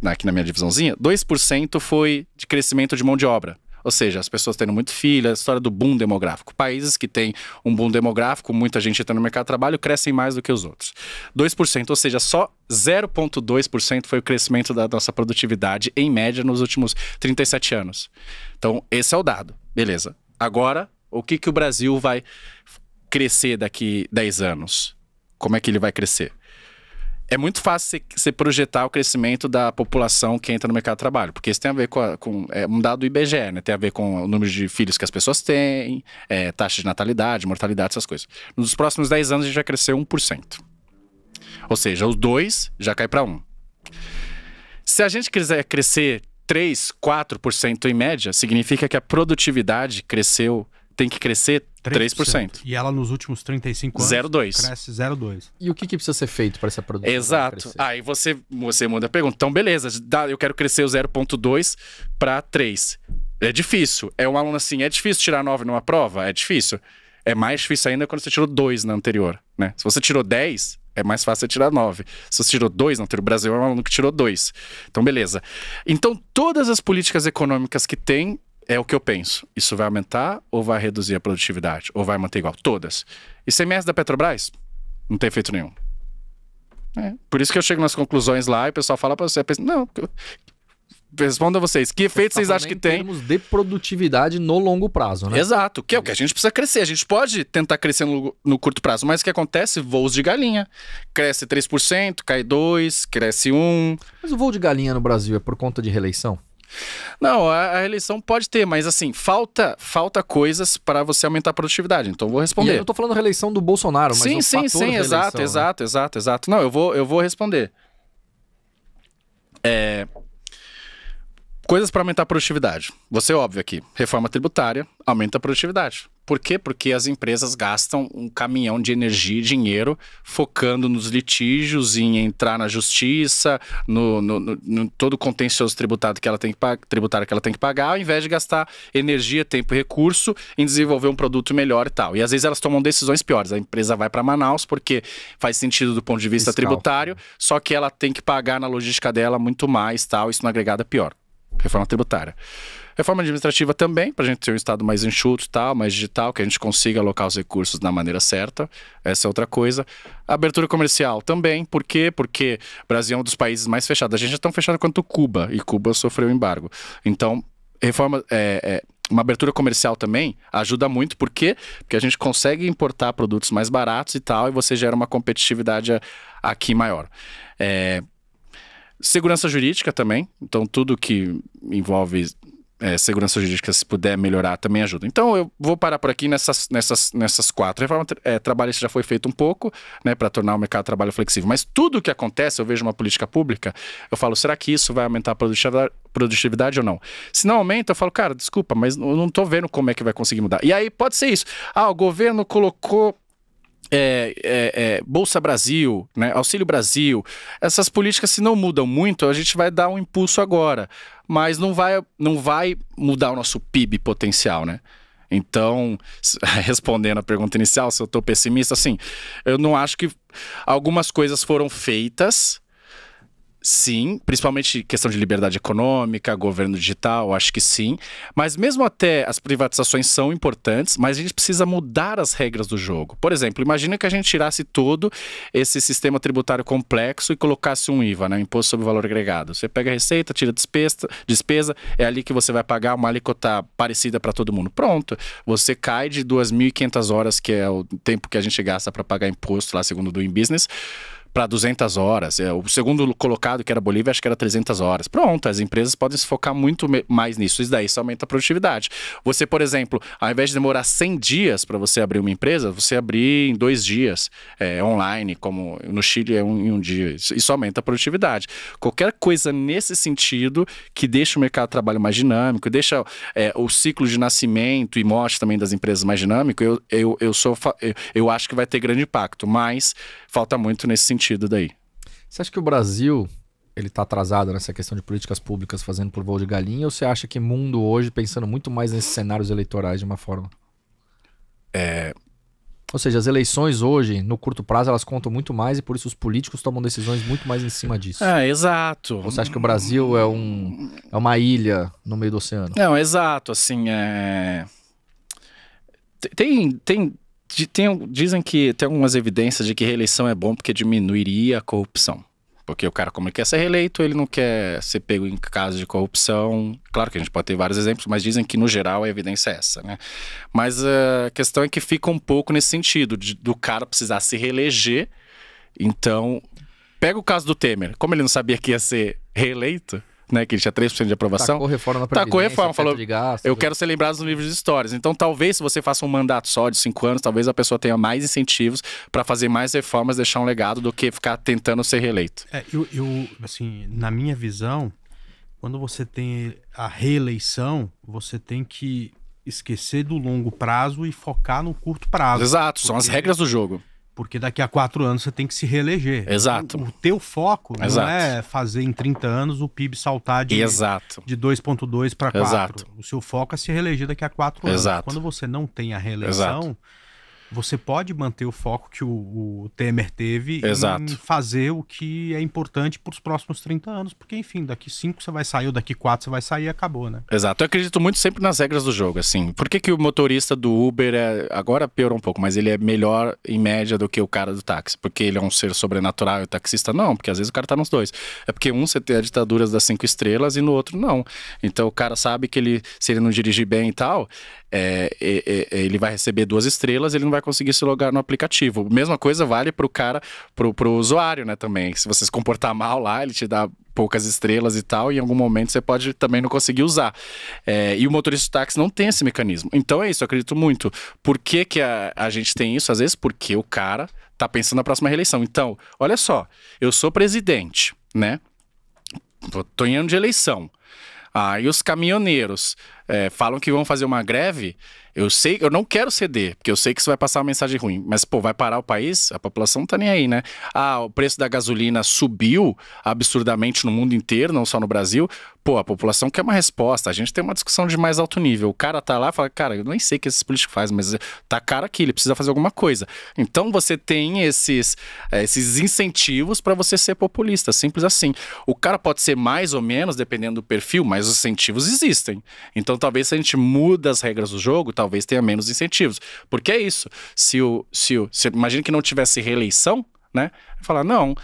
aqui na minha divisãozinha, 2% foi de crescimento de mão de obra. Ou seja, as pessoas tendo muito filho, a história do boom demográfico. Países que têm um boom demográfico, muita gente entra no mercado de trabalho, crescem mais do que os outros. 2%, ou seja, só 0,2% foi o crescimento da nossa produtividade, em média, nos últimos 37 anos. Então, esse é o dado. Beleza. Agora, o que o Brasil vai crescer daqui 10 anos? Como é que ele vai crescer? É muito fácil você projetar o crescimento da população que entra no mercado de trabalho, porque isso tem a ver com um dado do IBGE, né? Tem a ver com o número de filhos que as pessoas têm, taxa de natalidade, mortalidade, essas coisas. Nos próximos 10 anos a gente vai crescer 1%. Ou seja, os 2 já cai para 1. Se a gente quiser crescer 3, 4% em média, significa que a produtividade tem que crescer 3%. E ela nos últimos 35 anos 0,2. cresce 0,2. E o que precisa ser feito para essa produtividade Exato. crescer? Aí você muda a pergunta. Então, beleza, eu quero crescer o 0,2 para 3. É difícil. É um aluno assim, é difícil tirar 9 numa prova? É difícil. É mais difícil ainda quando você tirou 2 na anterior, né? Se você tirou 10, é mais fácil você tirar 9. Se você tirou 2 na anterior, o Brasil é um aluno que tirou 2. Então, beleza. Então, todas as políticas econômicas que tem, é o que eu penso. Isso vai aumentar ou vai reduzir a produtividade? Ou vai manter igual? Todas. ICMS da Petrobras? Não tem efeito nenhum. Por isso que eu chego nas conclusões lá e o pessoal fala pra você, não, responda a vocês, que efeito vocês acham que tem? Em termos de produtividade no longo prazo, né? Exato, que é o que a gente precisa crescer. A gente pode tentar crescer no curto prazo, mas o que acontece? Voos de galinha. Cresce 3%, cai 2%, cresce 1%. Mas o voo de galinha no Brasil é por conta de reeleição? Não, a eleição pode ter, mas assim, falta coisas para você aumentar a produtividade, então eu vou responder. E eu não tô falando reeleição do Bolsonaro, mas o fator sim, exato. Não, eu vou responder. Coisas para aumentar a produtividade. Você, óbvio aqui, reforma tributária, aumenta a produtividade. Por quê? Porque as empresas gastam um caminhão de energia e dinheiro focando nos litígios, em entrar na justiça, no todo o contencioso tributário que ela tem que pagar, ao invés de gastar energia, tempo e recurso em desenvolver um produto melhor e tal. E às vezes elas tomam decisões piores. A empresa vai para Manaus porque faz sentido do ponto de vista tributário, só que ela tem que pagar na logística dela muito mais, tal, isso no agregado é pior. Reforma tributária. Reforma administrativa também, para a gente ter um estado mais enxuto, tal, mais digital, que a gente consiga alocar os recursos da maneira certa. Essa é outra coisa. A abertura comercial também. Por quê? Porque o Brasil é um dos países mais fechados. A gente é tão fechado quanto Cuba, e Cuba sofreu embargo. Então, uma abertura comercial também ajuda muito. Por quê? Porque a gente consegue importar produtos mais baratos e tal, e você gera uma competitividade aqui maior. Segurança jurídica também. Então, tudo que envolve segurança jurídica, se puder melhorar, também ajuda. Então, eu vou parar por aqui nessas 4. Reforma trabalhista já foi feito um pouco, né, para tornar o mercado de trabalho flexível. Mas tudo o que acontece, eu vejo uma política pública, eu falo, será que isso vai aumentar a produtividade ou não? Se não aumenta, eu falo, cara, desculpa, mas eu não tô vendo como é que vai conseguir mudar. E aí pode ser isso. O governo colocou Bolsa Brasil, né, Auxílio Brasil. Essas políticas, se não mudam muito, a gente vai dar um impulso agora, mas não vai mudar o nosso PIB potencial, né? Então, respondendo a pergunta inicial, se eu tô pessimista, assim, eu não acho que algumas coisas foram feitas sim, principalmente questão de liberdade econômica, governo digital, acho que sim. Mas mesmo até as privatizações são importantes, mas a gente precisa mudar as regras do jogo. Por exemplo, imagina que a gente tirasse todo esse sistema tributário complexo e colocasse um IVA, né, um Imposto sobre Valor Agregado. Você pega a receita, tira despesa, é ali que você vai pagar uma alíquota parecida para todo mundo. Pronto, você cai de 2.500 horas, que é o tempo que a gente gasta para pagar imposto lá, segundo o Doing Business, para 200 horas. O segundo colocado, que era a Bolívia, acho que era 300 horas. Pronto, as empresas podem se focar muito mais nisso. Isso daí isso aumenta a produtividade. Você, por exemplo, ao invés de demorar 100 dias para você abrir uma empresa, você abrir em 2 dias, online, como no Chile é em um dia. Isso aumenta a produtividade. Qualquer coisa nesse sentido que deixa o mercado de trabalho mais dinâmico, deixa o ciclo de nascimento e morte também das empresas mais dinâmico, eu acho que vai ter grande impacto, mas falta muito nesse sentido daí. Você acha que o Brasil ele tá atrasado nessa questão de políticas públicas fazendo por voo de galinha, ou você acha que o mundo hoje pensando muito mais nesses cenários eleitorais de uma forma? Ou seja, as eleições hoje, no curto prazo, elas contam muito mais e por isso os políticos tomam decisões muito mais em cima disso. Exato. Ou você acha que o Brasil é uma ilha no meio do oceano? Não, exato, assim, dizem que tem algumas evidências de que reeleição é bom porque diminuiria a corrupção. Porque o cara, como ele quer ser reeleito, ele não quer ser pego em caso de corrupção. Claro que a gente pode ter vários exemplos, mas dizem que, no geral, a evidência é essa, né? Mas a questão é que fica um pouco nesse sentido, do cara precisar se reeleger. Então, pega o caso do Temer. Como ele não sabia que ia ser reeleito, né, que ele tinha 3% de aprovação. Tacou reforma na Previdência. Tacou reforma, falou, gasto, eu quero ser lembrado nos livros de histórias. Então, talvez, se você faça um mandato só de 5 anos, talvez a pessoa tenha mais incentivos para fazer mais reformas, deixar um legado, do que ficar tentando ser reeleito. Assim, na minha visão, quando você tem a reeleição, você tem que esquecer do longo prazo e focar no curto prazo. Exato, são as regras do jogo. Porque daqui a 4 anos você tem que se reeleger. Exato. O teu foco Exato. não é fazer em 30 anos o PIB saltar de 2,2 para 4. Exato. O seu foco é se reeleger daqui a 4 anos. Exato. Quando você não tem a reeleição, Exato. você pode manter o foco que o Temer teve Exato. em fazer o que é importante para os próximos 30 anos. Porque, enfim, daqui 5 você vai sair, ou daqui 4 você vai sair e acabou, né? Exato. Eu acredito muito sempre nas regras do jogo, assim. Por que o motorista do Uber agora piorou um pouco, mas ele é melhor em média do que o cara do táxi? Porque ele é um ser sobrenatural e o taxista não, porque às vezes o cara tá nos dois. É porque você tem a ditadura das 5 estrelas e no outro não. Então o cara sabe que se ele não dirigir bem e tal, ele vai receber 2 estrelas, ele não vai conseguir se logar no aplicativo. Mesma coisa vale pro cara, pro usuário, né, também. Se você se comportar mal lá, ele te dá poucas estrelas e tal, e em algum momento você pode também não conseguir usar. E o motorista de táxi não tem esse mecanismo. Então é isso, eu acredito muito. Por que a gente tem isso? Às vezes porque o cara tá pensando na próxima reeleição. Então, olha só, eu sou presidente, né? Tô em ano de eleição. E os caminhoneiros falam que vão fazer uma greve. Eu não quero ceder, porque eu sei que isso vai passar uma mensagem ruim. Mas, vai parar o país? A população não tá nem aí, né? O preço da gasolina subiu absurdamente no mundo inteiro, não só no Brasil. A população quer uma resposta. A gente tem uma discussão de mais alto nível. O cara tá lá e fala, cara, eu nem sei o que esses políticos fazem, mas tá caro aqui, ele precisa fazer alguma coisa. Então você tem esses incentivos para você ser populista, simples assim. O cara pode ser mais ou menos, dependendo do perfil, mas os incentivos existem. Então talvez se a gente muda as regras do jogo, talvez tenha menos incentivos. Porque é isso. Se imagina que não tivesse reeleição, né? Falar, não,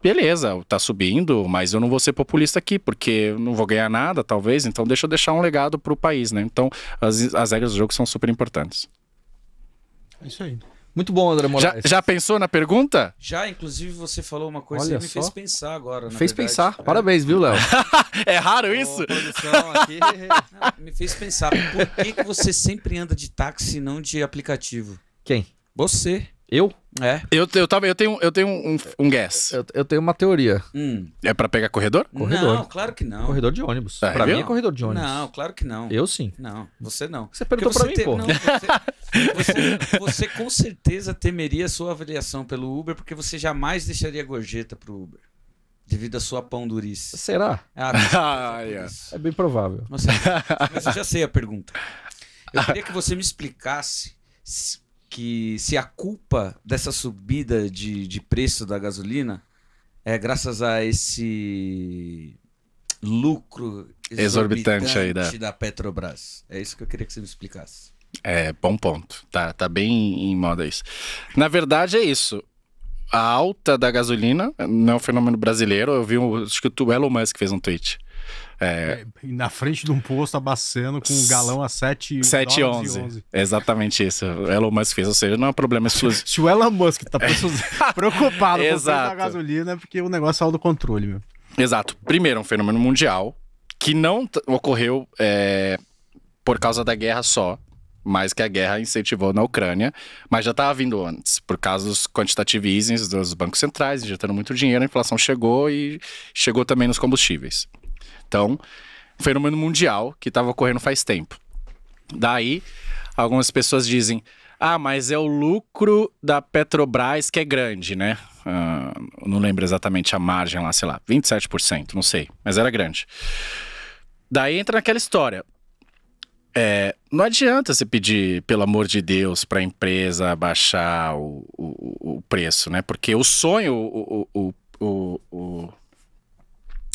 beleza, tá subindo, mas eu não vou ser populista aqui, porque eu não vou ganhar nada, talvez, então deixa eu deixar um legado pro país, né? Então, as regras do jogo são super importantes. É isso aí. Muito bom, André Moraes. Já pensou na pergunta? Já, inclusive, você falou uma coisa que me fez pensar agora. Fez pensar. Parabéns, viu, Léo? É raro isso? Produção aqui. Não, me fez pensar. Por que você sempre anda de táxi e não de aplicativo? Quem? Você. Eu? Eu tenho um guess. Eu tenho uma teoria. É pra pegar corredor? Corredor. Não, claro que não. Corredor de ônibus. Pra mim é corredor de ônibus. Não, claro que não. Eu sim. Não, você não. Você perguntou pra mim, pô. Não, você com certeza temeria a sua avaliação pelo Uber, porque você jamais deixaria gorjeta pro Uber. Devido à sua pão durice. Será? É bem provável. Mas eu já sei a pergunta. Eu queria que você me explicasse se a culpa dessa subida de preço da gasolina graças a esse lucro exorbitante aí da Petrobras. É isso que eu queria que você me explicasse. Bom ponto. Tá bem em moda isso. Na verdade, é isso. A alta da gasolina não é um fenômeno brasileiro. Eu vi, acho que o Elon Musk fez um tweet. Na frente de um posto abastecendo com um galão a 7,11. Exatamente isso. O Elon Musk fez, ou seja, não é um problema exclusivo. Se o Elon Musk tá preocupado com o preço da gasolina, é porque o negócio saiu do controle, meu. Exato. Primeiro, um fenômeno mundial que não ocorreu por causa da guerra só, mas que a guerra incentivou na Ucrânia, mas já estava vindo antes, por causa dos quantitative easing dos bancos centrais, injetando muito dinheiro, a inflação chegou e chegou também nos combustíveis. Então, um fenômeno mundial que estava ocorrendo faz tempo. Daí, algumas pessoas dizem, mas é o lucro da Petrobras que é grande, né? Não lembro exatamente a margem lá, sei lá, 27%, não sei, mas era grande. Daí entra naquela história. Não adianta você pedir, pelo amor de Deus, para a empresa baixar o preço, né? Porque o sonho, o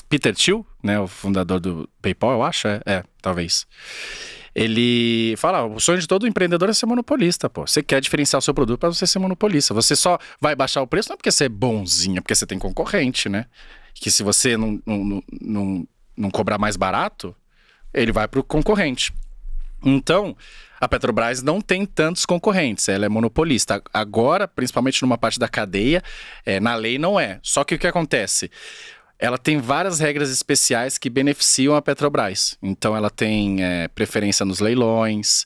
Peter Thiel, né, o fundador do PayPal, eu acho, talvez. Ele fala, o sonho de todo empreendedor é ser monopolista, pô. Você quer diferenciar o seu produto para você ser monopolista. Você só vai baixar o preço não é porque você é bonzinho, é porque você tem concorrente, né? Que se você não cobrar mais barato, ele vai para o concorrente. Então, a Petrobras não tem tantos concorrentes, ela é monopolista. Agora, principalmente numa parte da cadeia, na lei não é. Só que o que acontece? Ela tem várias regras especiais que beneficiam a Petrobras. Então, ela tem preferência nos leilões.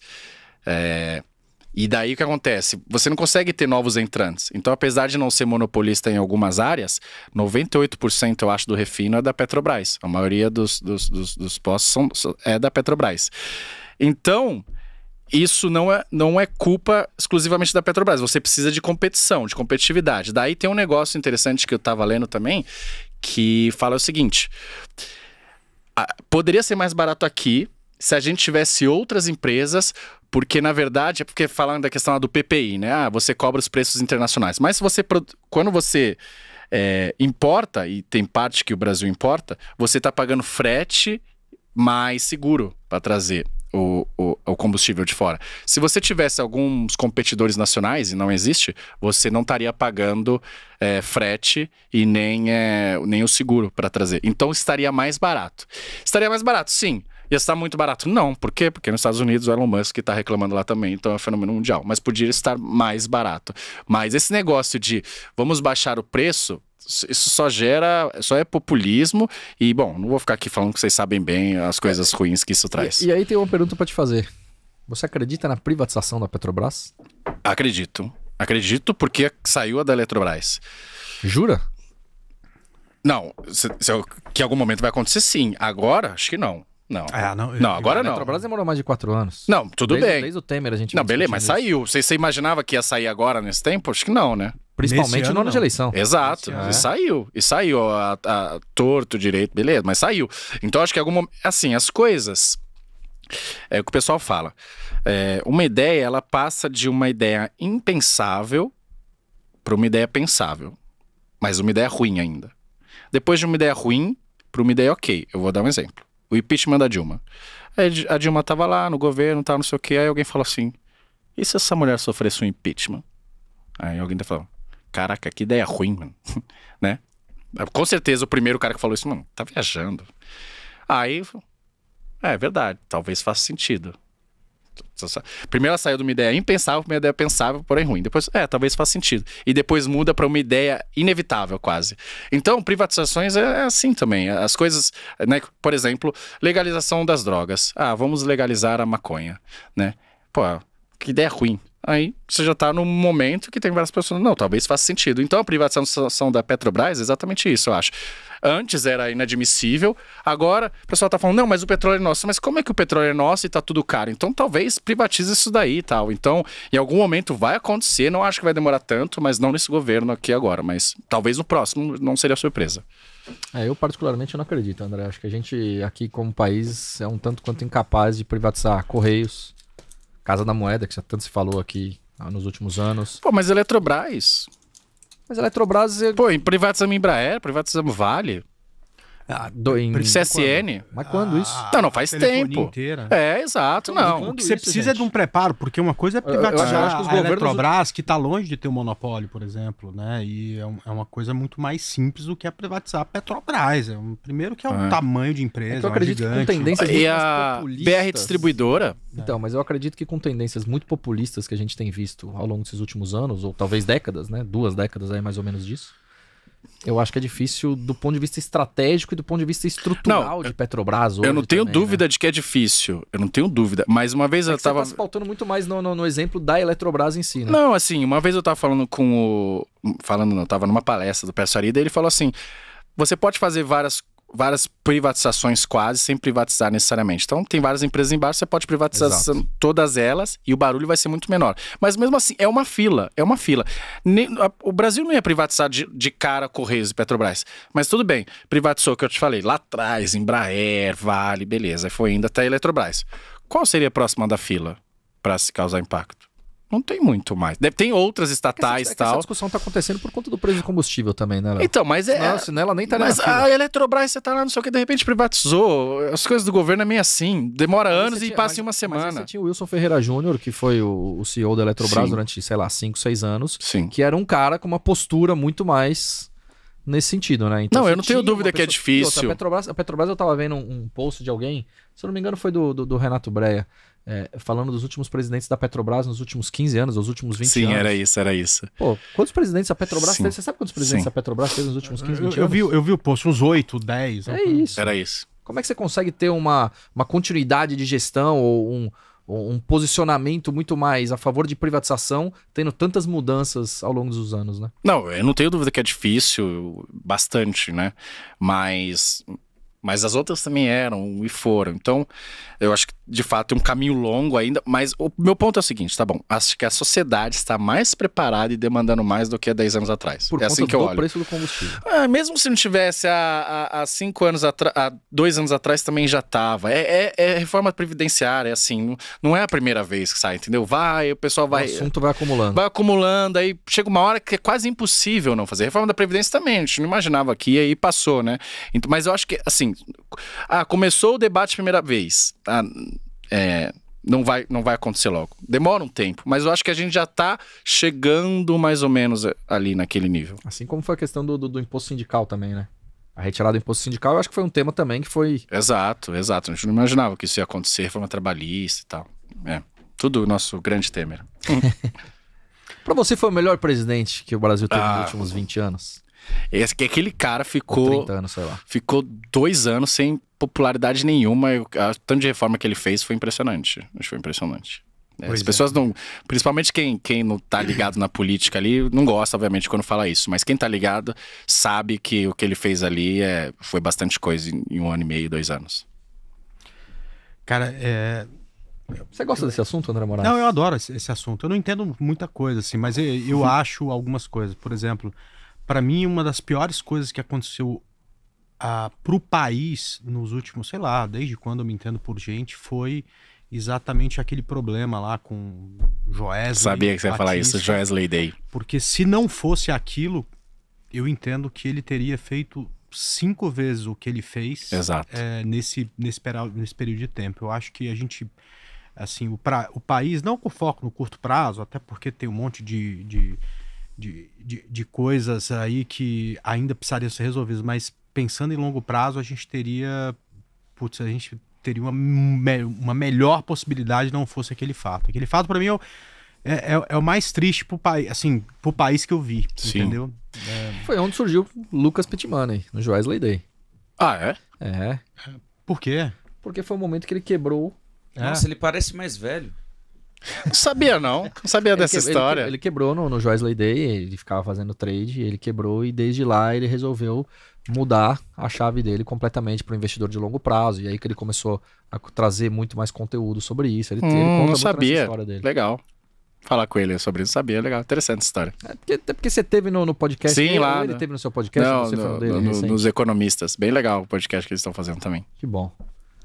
E daí o que acontece? Você não consegue ter novos entrantes. Então, apesar de não ser monopolista em algumas áreas, 98% eu acho do refino é da Petrobras. A maioria dos postos é da Petrobras. Então, isso não é culpa exclusivamente da Petrobras. Você precisa de competição, de competitividade. Daí tem um negócio interessante que eu estava lendo também, que fala o seguinte, poderia ser mais barato aqui se a gente tivesse outras empresas, porque na verdade, porque falando da questão do PPI, né? Você cobra os preços internacionais. Mas se quando você importa, e tem parte que o Brasil importa, você está pagando frete mais seguro para trazer o combustível de fora. Se você tivesse alguns competidores nacionais, e não existe, você não estaria pagando frete e nem o seguro para trazer. Então estaria mais barato. Estaria mais barato, sim. Ia estar muito barato? Não. Por quê? Porque nos Estados Unidos o Elon Musk está reclamando lá também, então é um fenômeno mundial. Mas podia estar mais barato. Mas esse negócio de vamos baixar o preço, isso só é populismo e, bom, não vou ficar aqui falando que vocês sabem bem as coisas ruins que isso traz. E aí tem uma pergunta para te fazer. Você acredita na privatização da Petrobras? Acredito. Acredito porque saiu a da Eletrobras. Jura? Não, que em algum momento vai acontecer sim. Agora, acho que não. Não, agora não. A Petrobras demorou mais de 4 anos. Não, tudo bem. Desde o Temer a gente... Não, beleza, mas saiu. Você imaginava que ia sair agora nesse tempo? Acho que não, né? Principalmente no ano de eleição. Exato. E saiu torto, direito, beleza, mas saiu. Então acho que assim, as coisas... É o que o pessoal fala. Uma ideia, ela passa de uma ideia impensável para uma ideia pensável. Mas uma ideia ruim ainda. Depois de uma ideia ruim para uma ideia ok. Eu vou dar um exemplo. O impeachment da Dilma. A Dilma estava lá no governo, não sei o quê. Aí alguém falou assim, e se essa mulher sofresse um impeachment? Aí alguém falou, caraca, que ideia ruim, mano. Né? Com certeza o primeiro cara que falou isso, mano, tá viajando. Aí, é verdade, talvez faça sentido. Primeiro ela saiu de uma ideia impensável para uma ideia pensável, porém ruim. Depois, talvez faça sentido. E depois muda para uma ideia inevitável, quase. Então, privatizações é assim também. As coisas, né? Por exemplo, legalização das drogas. Vamos legalizar a maconha, né? Pô, que ideia ruim. Aí você já está num momento que tem várias pessoas, não, talvez faça sentido. Então a privatização da Petrobras é exatamente isso, eu acho. Antes era inadmissível, agora o pessoal está falando, não, mas o petróleo é nosso. Mas como é que o petróleo é nosso e está tudo caro? Então talvez privatize isso daí e tal. Então, em algum momento vai acontecer, não acho que vai demorar tanto, mas não nesse governo aqui agora. Mas talvez no próximo não seria surpresa. Eu particularmente não acredito, André. Acho que a gente aqui como país é um tanto quanto incapaz de privatizar Correios, Casa da Moeda, que já tanto se falou aqui nos últimos anos. Pô, mas Eletrobras... Mas a Eletrobras... Pô, privatizamos Embraer, privatizamos Vale... CSN. Mas quando isso? Não faz tempo. Inteira. Exato, não. O que você precisa é de um preparo, porque uma coisa é privatizar a Eletrobras, que está longe de ter um monopólio, por exemplo, né? E é uma coisa muito mais simples do que a privatizar a Petrobras. Primeiro que é o tamanho de empresa, eu acredito que com tendências e a BR Distribuidora. Então, mas eu acredito que com tendências muito populistas que a gente tem visto ao longo desses últimos anos, ou talvez décadas, né? 2 décadas aí mais ou menos disso. Eu acho que é difícil do ponto de vista estratégico e do ponto de vista estrutural de Petrobras hoje. Eu não tenho também, dúvida de que é difícil. Eu não tenho dúvida. Mas uma vez eu tava... Você tá se pautando muito mais no exemplo da Eletrobras em si, né? Não, assim, uma vez eu tava falando com o... eu tava numa palestra do Peço Arida e ele falou assim, você pode fazer várias privatizações quase sem privatizar necessariamente. Então tem várias empresas embaixo, você pode privatizar todas elas e o barulho vai ser muito menor. Mas mesmo assim, é uma fila. O Brasil não ia privatizar de cara Correios e Petrobras. Mas tudo bem, privatizou, que eu te falei, lá atrás, Embraer, Vale, beleza. Foi indo até a Eletrobras. Qual seria a próxima da fila para se causar impacto? Não tem muito mais. Tem outras estatais e tal. Essa discussão tá acontecendo por conta do preço do combustível também, né, Léo? Então, mas senão ela nem estaria na fila. Mas a Eletrobras, você tá lá, não sei o que, de repente privatizou. As coisas do governo é meio assim. Demora anos e passa em uma semana. Mas você tinha o Wilson Ferreira Júnior, que foi o CEO da Eletrobras durante, sei lá, 5, 6 anos. Sim. Que era um cara com uma postura muito mais nesse sentido, né? Então, não, eu não tenho dúvida que é difícil. A Petrobras, eu tava vendo um post de alguém, se eu não me engano foi do Renato Breia, falando dos últimos presidentes da Petrobras nos últimos 15 anos, nos últimos 20 anos. Sim, era isso. Pô, quantos presidentes a Petrobras teve? Você sabe quantos presidentes a Petrobras teve nos últimos 15, 20 anos? Eu vi o post, uns 8, 10. É isso. Era isso. Como é que você consegue ter uma continuidade de gestão ou um posicionamento muito mais a favor de privatização, tendo tantas mudanças ao longo dos anos, né? Não, eu não tenho dúvida que é difícil, bastante, né? Mas as outras também eram e foram. Então, eu acho que, de fato, é um caminho longo ainda. Mas o meu ponto é o seguinte, tá bom. Acho que a sociedade está mais preparada e demandando mais do que há 10 anos atrás. Por conta assim que eu olho. Do preço do combustível. Mesmo se não tivesse há 5 anos atrás, há 2 anos atrás também já estava. É reforma previdenciária, assim. Não é a primeira vez que sai, entendeu? O pessoal vai... O assunto vai acumulando. Vai acumulando, aí chega uma hora que é quase impossível não fazer. Reforma da Previdência também, a gente não imaginava que ia e passou, né? Mas eu acho que, assim... começou o debate a primeira vez. Não vai acontecer logo. Demora um tempo, mas eu acho que a gente já tá chegando mais ou menos ali naquele nível. Assim como foi a questão do imposto sindical também, né? A retirada do imposto sindical, eu acho que foi um tema também que foi... Exato. A gente não imaginava que isso ia acontecer, reforma trabalhista e tal. Tudo nosso grande Temer. Pra você foi o melhor presidente que o Brasil teve nos últimos 20 anos? Aquele cara ficou... 30 anos, sei lá. Ficou 2 anos sem popularidade nenhuma. A tanto de reforma que ele fez foi impressionante. Acho que foi impressionante. As pessoas não... Principalmente quem não tá ligado na política ali, não gosta, obviamente, quando fala isso. Mas quem tá ligado sabe que o que ele fez ali foi bastante coisa em 1 ano e meio, 2 anos. Cara, Você gosta desse assunto, André Moraes? Não, eu adoro esse assunto. Eu não entendo muita coisa, assim, mas eu acho algumas coisas. Por exemplo... Para mim, uma das piores coisas que aconteceu pro país nos últimos, sei lá, desde quando eu me entendo por gente, foi exatamente aquele problema lá com Joesley. Sabia que você ia falar isso, Joesley Day. Porque se não fosse aquilo, eu entendo que ele teria feito 5 vezes o que ele fez nesse período de tempo. Eu acho que a gente, assim, o país, não com foco no curto prazo, até porque tem um monte de coisas aí que ainda precisariam ser resolvidas, mas pensando em longo prazo, a gente teria uma melhor possibilidade não fosse aquele fato. Aquele fato, para mim, é o mais triste pro país que eu vi. Sim. Entendeu? Foi onde surgiu Lucas Pittman no Joesley Day. Ah, é? É. Por quê? Porque foi o momento que ele quebrou. Nossa, ele parece mais velho. Não sabia dessa história. Ele quebrou no Joesley Day, ele ficava fazendo trade, ele quebrou e desde lá ele resolveu mudar a chave dele completamente para o investidor de longo prazo. E aí que ele começou a trazer muito mais conteúdo sobre isso. Ele conta muito nessa história dele. Legal. Falar com ele sobre isso, sabia, legal. Interessante essa história. Até porque você teve no podcast. Sim, lá. Ele teve no seu podcast? Não, você falou dele nos Economistas. Bem legal o podcast que eles estão fazendo também. Que bom.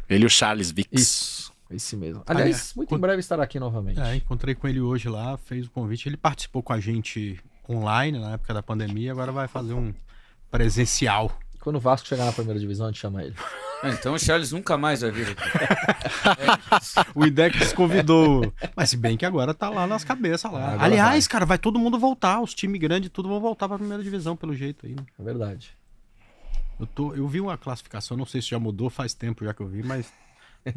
Ele e o Charles Vix. Isso. Esse mesmo. Aliás, muito em breve estará aqui novamente. Encontrei com ele hoje lá, fez o convite. Ele participou com a gente online na época da pandemia, agora vai fazer um presencial. Quando o Vasco chegar na primeira divisão, a gente chama ele. Então o Charles nunca mais vai vir aqui. O Idex convidou. Mas se bem que agora tá lá nas cabeças lá. Agora Aliás, cara, vai todo mundo voltar. Os times grandes, tudo vão voltar pra primeira divisão, pelo jeito aí. Né? É verdade. Eu vi uma classificação, não sei se já mudou, faz tempo já que eu vi, mas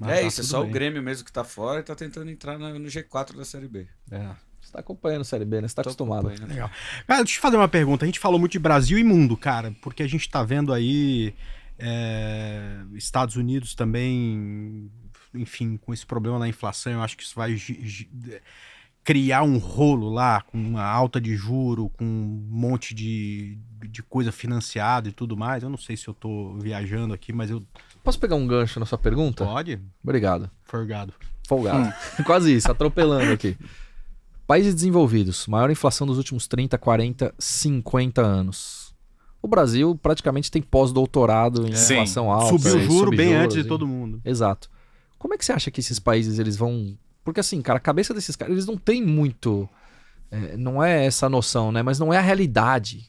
é isso, é só bem. o Grêmio mesmo que tá fora e tá tentando entrar no G4 da Série B. Você tá acompanhando a Série B, né? Você tá acostumado. Legal. Cara, deixa eu te fazer uma pergunta. A gente falou muito de Brasil e mundo, cara, porque a gente tá vendo aí Estados Unidos também, enfim, com esse problema da inflação. Eu acho que isso vai criar um rolo lá, com uma alta de juro, com um monte de coisa financiada e tudo mais. Eu não sei se eu tô viajando aqui, mas eu... Posso pegar um gancho na sua pergunta? Pode. Obrigado. Folgado. Quase isso, atropelando aqui. Países desenvolvidos, maior inflação dos últimos 30, 40, 50 anos. O Brasil praticamente tem pós-doutorado em inflação alta. Subiu o juro bem antes de assim. todo mundo. Exato. Como é que você acha que esses países eles vão... Porque assim, cara, a cabeça desses caras, eles não têm muito... não é essa noção, né? Mas não é a realidade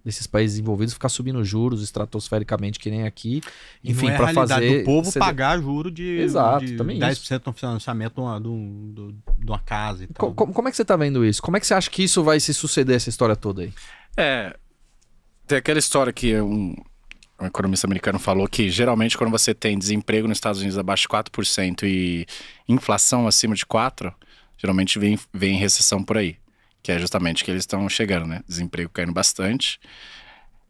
desses países envolvidos ficar subindo juros estratosfericamente que nem aqui. Enfim, para fazer... do povo pagar juro de, Exato, de também 10% no financiamento de uma casa e tal. Como é que você tá vendo isso? Como é que você acha que isso vai se suceder, essa história toda aí? Tem aquela história que um economista americano falou que geralmente quando você tem desemprego nos Estados Unidos abaixo de 4% e inflação acima de 4%, geralmente vem recessão por aí. Que é justamente que eles estão chegando, né? Desemprego caindo bastante.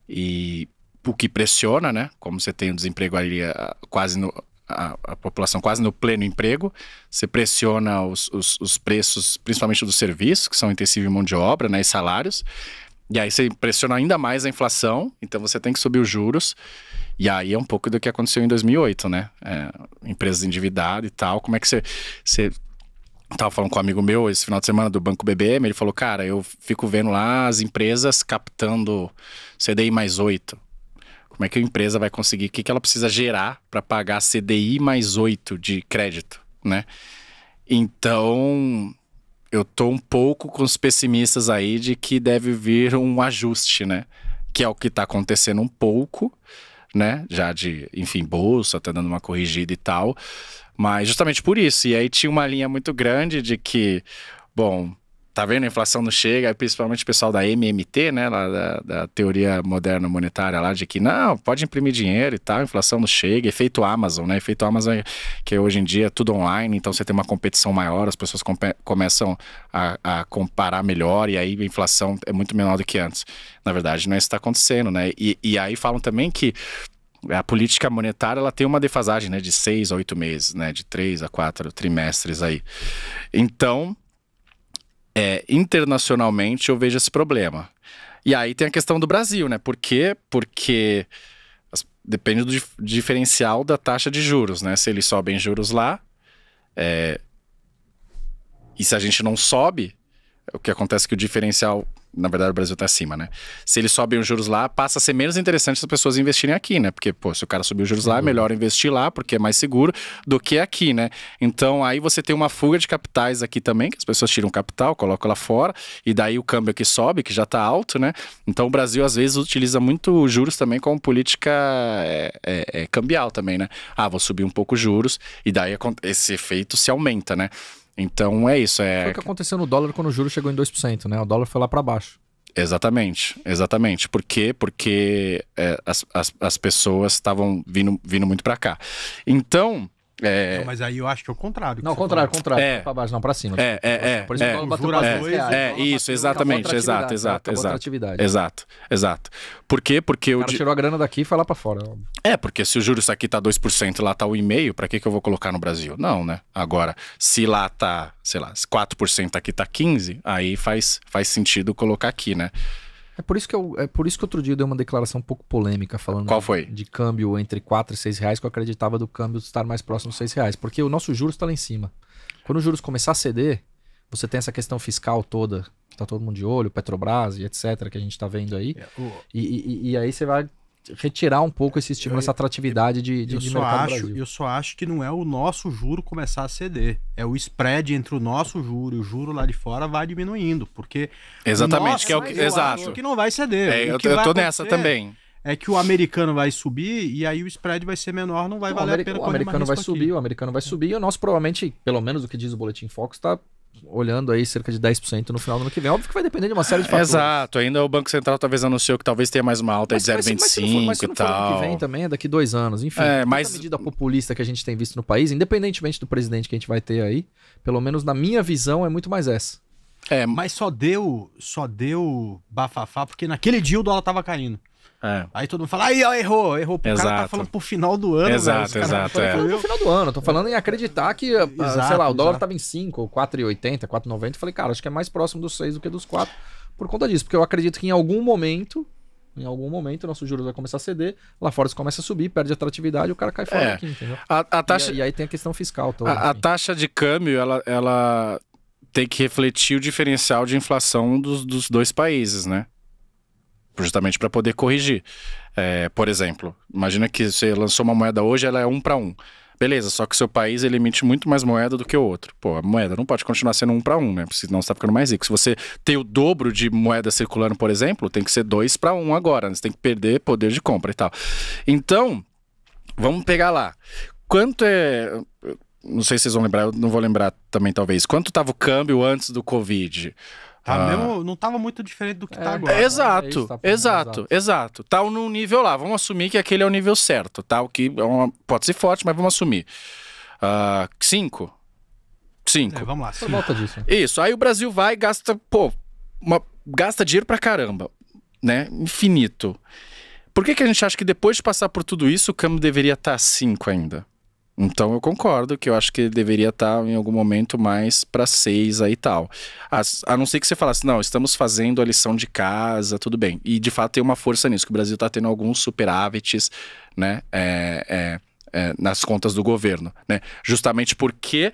E o que pressiona, né? Como você tem o desemprego ali a população quase no pleno emprego, você pressiona os preços, principalmente dos serviços, que são intensivos em mão de obra, né? E salários. E aí você pressiona ainda mais a inflação, então você tem que subir os juros. E aí é um pouco do que aconteceu em 2008, né? Empresas endividadas e tal. Como é que você tava falando com um amigo meu esse final de semana do Banco BBM, ele falou, cara, eu fico vendo lá as empresas captando CDI mais 8. Como é que a empresa vai conseguir, o que ela precisa gerar para pagar CDI mais 8 de crédito, né? Então, eu tô um pouco com os pessimistas aí de que deve vir um ajuste, né? Que é o que tá acontecendo um pouco, né? Já de, enfim, bolsa, tá dando uma corrigida e tal. Mas justamente por isso. E aí tinha uma linha muito grande de que, bom, tá vendo? A inflação não chega, principalmente o pessoal da MMT, né? Lá da teoria moderna monetária lá, de que não, pode imprimir dinheiro e tal, a inflação não chega. Efeito Amazon, né? Efeito Amazon que hoje em dia é tudo online, então você tem uma competição maior, as pessoas começam a comparar melhor e aí a inflação é muito menor do que antes. Na verdade, não é isso que está acontecendo, né? E aí falam também que a política monetária ela tem uma defasagem, né, de 6 a 8 meses, né, de 3 a 4 trimestres aí. Então, internacionalmente eu vejo esse problema. E aí tem a questão do Brasil, né? Por quê? Porque depende do diferencial da taxa de juros, né? Se eles sobem juros lá, e se a gente não sobe, o que acontece é que o diferencial... Na verdade, o Brasil está acima, né? Se eles sobem os juros lá, passa a ser menos interessante as pessoas investirem aqui, né? Porque, pô, se o cara subir os juros lá, é melhor investir lá, porque é mais seguro do que aqui, né? Então, aí você tem uma fuga de capitais aqui também, que as pessoas tiram capital, colocam lá fora, e daí o câmbio aqui sobe, que já está alto, né? Então, o Brasil, às vezes, utiliza muito os juros também como política cambial também, né? Vou subir um pouco os juros, e daí esse efeito se aumenta, né? Então é isso. Foi o que aconteceu no dólar quando o juro chegou em 2%, né? O dólar foi lá para baixo. Exatamente. Por quê? Porque as pessoas estavam vindo muito para cá. Então... Não, mas aí eu acho que é o contrário. Não, contrário. Pra baixo, não, pra cima. Por isso que o juro isso, exatamente. Exato. Por quê? Porque o cara tirou a grana daqui e foi lá pra fora. Porque se o juros aqui tá 2% e lá tá 1,5%, pra que eu vou colocar no Brasil? Não, né? Agora, se lá tá, sei lá, 4% aqui tá 15%, aí faz sentido colocar aqui, né? É por isso que outro dia eu dei uma declaração um pouco polêmica falando Qual foi? De câmbio entre 4 e 6 reais, que eu acreditava do câmbio estar mais próximo dos 6 reais, porque o nosso juros está lá em cima. Quando os juros começar a ceder, você tem essa questão fiscal toda, que tá todo mundo de olho, Petrobras e etc, que a gente tá vendo aí, e aí você vai retirar um pouco esse estímulo, essa atratividade de mercado no Brasil. Eu só acho que não é o nosso juro começar a ceder. É o spread entre o nosso juro e o juro lá de fora vai diminuindo, porque exatamente, que é o que, exato. Acho que não vai ceder. Eu tô nessa também. É que o americano vai subir e aí o spread vai ser menor, não vai valer a pena. O americano vai subir, o americano vai subir, e o nosso provavelmente, pelo menos o que diz o Boletim Focus, está olhando aí cerca de 10% no final do ano que vem. Óbvio que vai depender de uma série de fatores. Exato, ainda o Banco Central talvez anunciou que talvez tenha mais uma alta de 0,25 e tal. Ano que vem também é daqui 2 anos. Enfim, mas a medida populista que a gente tem visto no país, independentemente do presidente que a gente vai ter aí, pelo menos na minha visão, é muito mais essa. Mas só deu bafafá porque naquele dia o dólar tava caindo. Aí todo mundo fala, aí ó, errou. O cara tá falando pro final do ano. Exato. Tô falando pro final do ano, tô falando em acreditar que, sei lá, o dólar tava em 5, 4,80, 4,90. Falei, cara, acho que é mais próximo dos 6 do que dos 4 por conta disso. Porque eu acredito que em algum momento, nosso juros vai começar a ceder, lá fora isso começa a subir, perde atratividade e o cara cai fora aqui, entendeu? A taxa... e aí tem a questão fiscal. A taxa de câmbio, ela tem que refletir o diferencial de inflação dos dois países, né? Justamente para poder corrigir. Por exemplo, imagina que você lançou uma moeda hoje, ela é 1 para 1. Beleza, só que o seu país ele emite muito mais moeda do que o outro. Pô, a moeda não pode continuar sendo 1 para 1, né? Senão você tá ficando mais rico. Se você tem o dobro de moeda circulando, por exemplo, tem que ser 2 para 1 agora, né? Você tem que perder poder de compra e tal. Então, vamos pegar lá. Quanto é... Não sei se vocês vão lembrar, eu não vou lembrar também, talvez. Quanto estava o câmbio antes do Covid? Mesmo, não estava muito diferente do que está agora. Exato. Tá num nível lá. Vamos assumir que aquele é o nível certo, tá? O que pode ser forte, mas vamos assumir. 5. Vamos lá. Por volta disso. Isso. Aí o Brasil vai e gasta, gasta dinheiro pra caramba, né? Infinito. Por que a gente acha que depois de passar por tudo isso, o câmbio deveria estar 5 ainda? Então eu concordo que eu acho que ele deveria estar em algum momento mais para 6 aí e tal. A não ser que você falasse, não, estamos fazendo a lição de casa, tudo bem. E de fato tem uma força nisso, que o Brasil está tendo alguns superávites, né, nas contas do governo, né? Justamente porque...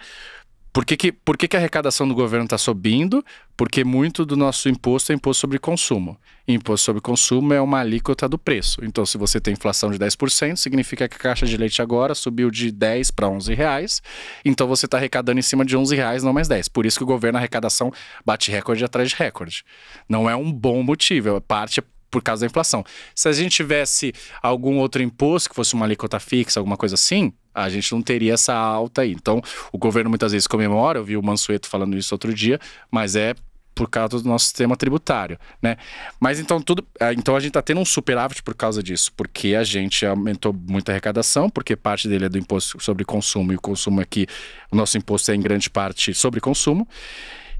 Por que a arrecadação do governo está subindo? Porque muito do nosso imposto é imposto sobre consumo. E imposto sobre consumo é uma alíquota do preço. Então, se você tem inflação de 10%, significa que a caixa de leite agora subiu de 10 para 11 reais. Então, você está arrecadando em cima de 11 reais, não mais 10. Por isso que o governo, a arrecadação, bate recorde atrás de recorde. Não é um bom motivo, é parte por causa da inflação. Se a gente tivesse algum outro imposto, que fosse uma alíquota fixa, alguma coisa assim, a gente não teria essa alta aí. Então, o governo muitas vezes comemora, eu vi o Mansueto falando isso outro dia, mas é por causa do nosso sistema tributário, né? Mas então a gente está tendo um superávit por causa disso, porque a gente aumentou muito a arrecadação, porque parte dele é do imposto sobre consumo, e o consumo aqui, o nosso imposto é em grande parte sobre consumo.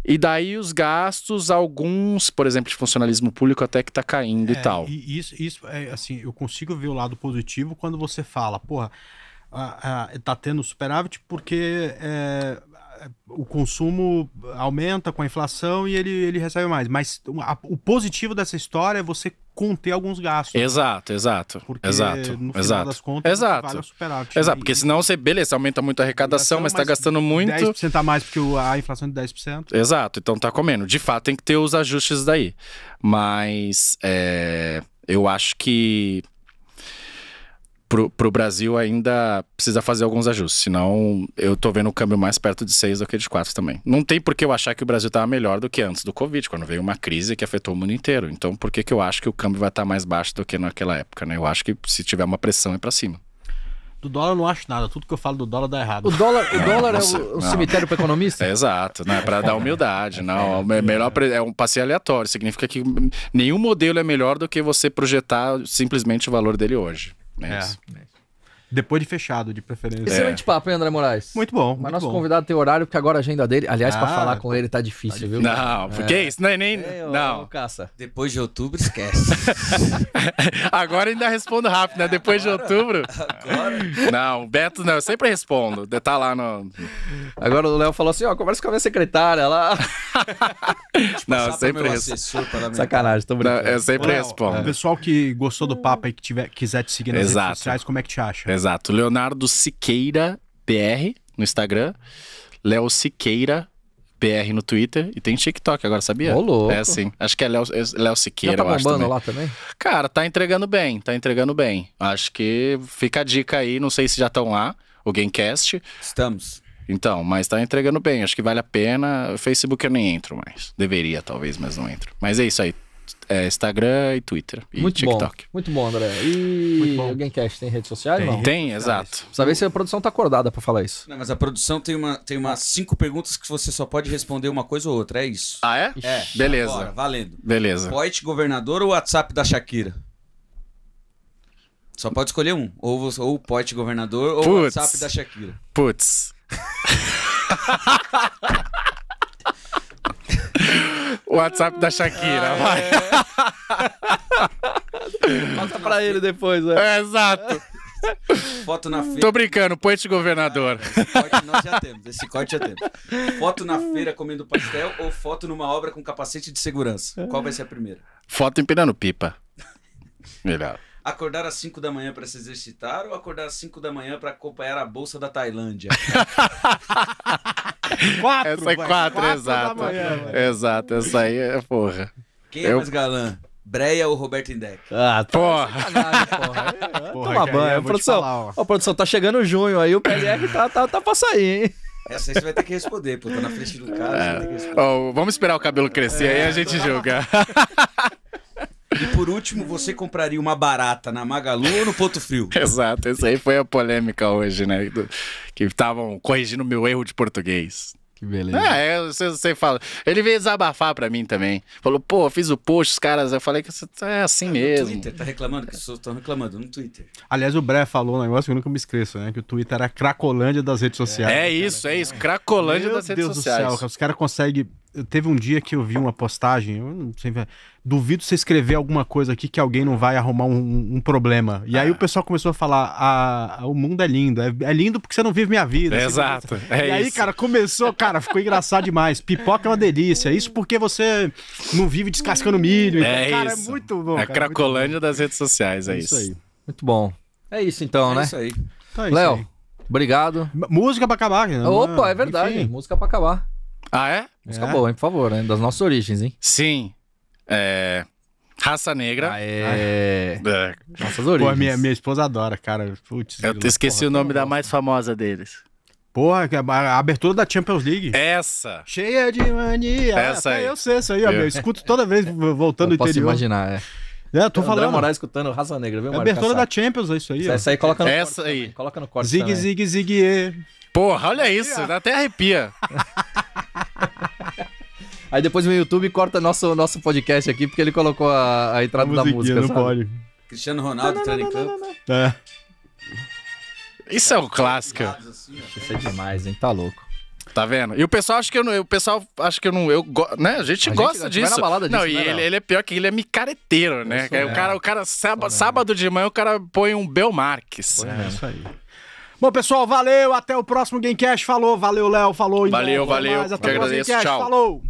E daí os gastos, alguns, por exemplo, de funcionalismo público até que tá caindo e tal. E isso é assim, eu consigo ver o lado positivo quando você fala, tá tendo superávit porque o consumo aumenta com a inflação e ele recebe mais. Mas o positivo dessa história é você conter alguns gastos. Exato. Porque no final das contas vale o superávit. Exato, porque senão você aumenta muito a arrecadação, mas tá gastando muito. 10% a mais porque a inflação é de 10%. Exato, então tá comendo. De fato tem que ter os ajustes daí. Mas eu acho que pro Brasil ainda precisa fazer alguns ajustes, senão eu tô vendo o câmbio mais perto de 6 do que de 4 também. Não tem por que eu achar que o Brasil tava melhor do que antes do Covid, quando veio uma crise que afetou o mundo inteiro. Então por que eu acho que o câmbio vai estar mais baixo do que naquela época, né? Eu acho que se tiver uma pressão é pra cima. Do dólar eu não acho nada, tudo que eu falo do dólar dá errado. O dólar é o cemitério para economista? Exato, não é para dar humildade, não. É um passeio aleatório, significa que nenhum modelo é melhor do que você projetar simplesmente o valor dele hoje. Depois de fechado, de preferência. Excelente papo, hein, André Moraes? Muito bom. Mas nosso convidado tem horário, porque agora a agenda dele... Aliás, pra falar com ele tá difícil, viu? Não, porque isso não é nem... não. Caça. Depois de outubro, esquece. Agora ainda respondo rápido, né? Depois de outubro... Agora? Não, Beto não, eu sempre respondo. Tá lá no... Agora o Léo falou assim, conversa com a minha secretária lá. Não, eu sempre respondo. Sacanagem, tô brincando. Eu sempre respondo. O pessoal que gostou do papo aí, que quiser te seguir nas redes sociais, como é que te acha? Exato, Leonardo Siqueira BR no Instagram, Léo Siqueira BR no Twitter e tem TikTok agora, sabia? Ô, louco. É assim. Acho que é Léo Siqueira, Já tá eu acho bombando também. lá também? Cara, tá entregando bem. Acho que fica a dica aí, não sei se já estão lá, o Gamecast. Estamos. Então, mas tá entregando bem, acho que vale a pena. O Facebook eu nem entro mais. Deveria, talvez, mas não entro. Mas é isso aí. Instagram e Twitter e muito TikTok. Bom, muito bom, André. E o Gamecast tem redes sociais? Não? Tem, exato. Precisa ver se a produção tá acordada pra falar isso. Não, mas a produção tem umas 5 perguntas que você só pode responder uma coisa ou outra, é isso. Ah, é? É. Beleza. Agora, valendo. Beleza. Poit, governador ou WhatsApp da Shakira? Só pode escolher um. Ou o Poit, governador ou o WhatsApp da Shakira. Putz. O WhatsApp da Shakira, vai. Passa pra ele depois, exato. Foto na feira. Tô brincando, Poit governador. Esse corte nós já temos. Foto na feira comendo pastel ou foto numa obra com capacete de segurança? Qual vai ser a primeira? Foto empinando pipa. Melhor. Acordar às 5 da manhã pra se exercitar ou acordar às 5 da manhã pra acompanhar a bolsa da Tailândia? Essa é 4, exato. Exato, essa aí é porra. Quem é mais galã? Breia ou Roberto Indec? Ah, porra. Toma banho. Produção, tá chegando junho aí, o PLR tá pra sair, hein? Essa aí você vai ter que responder, pô. Tá na frente do cara, você vai ter que responder. Vamos esperar o cabelo crescer, aí a gente julga. E por último, você compraria uma barata na Magalu ou no Ponto Frio? Exato, essa aí foi a polêmica hoje, né? Que estavam corrigindo meu erro de português. Que beleza. Você fala. Ele veio desabafar pra mim também. Falou, pô, fiz o post, os caras. Eu falei que é assim mesmo. No Twitter, tá reclamando? Que estão reclamando no Twitter. Aliás, o Bré falou um negócio que eu nunca me esqueço, né? Que o Twitter era a Cracolândia das redes sociais. É isso. Cracolândia das redes sociais. Meu Deus do céu, os caras conseguem... Teve um dia que eu vi uma postagem, eu não sei, duvido você escrever alguma coisa aqui que alguém não vai arrumar um problema. E aí o pessoal começou a falar, o mundo é lindo, é lindo porque você não vive minha vida. Exato, e aí, cara, ficou engraçado demais. Pipoca é uma delícia, isso porque você não vive descascando milho. Cara, isso. É muito bom. É a Cracolândia das redes sociais, é isso. Aí. Muito bom. É isso então, né? É isso aí. Então é isso Léo, aí. Obrigado. Música pra acabar. Né? Opa, é verdade. Enfim. Música pra acabar. Ah, é? Música boa, hein, por favor, né? Das nossas origens, hein? Sim. Raça Negra. Nossas origens. Pô, minha esposa adora, cara. Putz, Eu esqueci o nome da mais famosa deles. Porra, a abertura da Champions League. Essa. Cheia de mania. Essa aí. Eu sei isso aí, eu escuto toda vez voltando do posso interior. Imaginar, Tô falando. André Moraes escutando Raça Negra, viu, É a abertura da Champions, é isso aí. Essa aí coloca no Essa corte aí. também. Coloca no corte Zig, também. zig, zig. Porra, olha isso, dá até arrepia. Aí depois no YouTube corta nosso podcast aqui, porque ele colocou a entrada da música, não sabe? pode. Cristiano Ronaldo entrando em campo. É. Isso é um clássico. Isso é demais, hein? Tá louco. Tá vendo? E o pessoal acha que eu não, né? A gente gosta disso. Vai na balada disso, não, e né, ele é pior que ele é micareteiro, né? O cara sábado de manhã o cara põe um Belmarques. É isso aí. Bom, pessoal, valeu. Até o próximo Gamecast. Falou. Valeu, Léo. Falou. Valeu. Até o próximo agradeço. Gamecast. Tchau. Falou.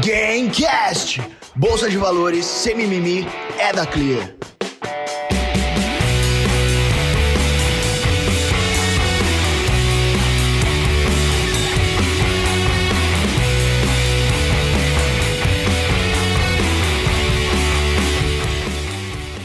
Gamecast. Bolsa de valores sem mimimi é da Clear.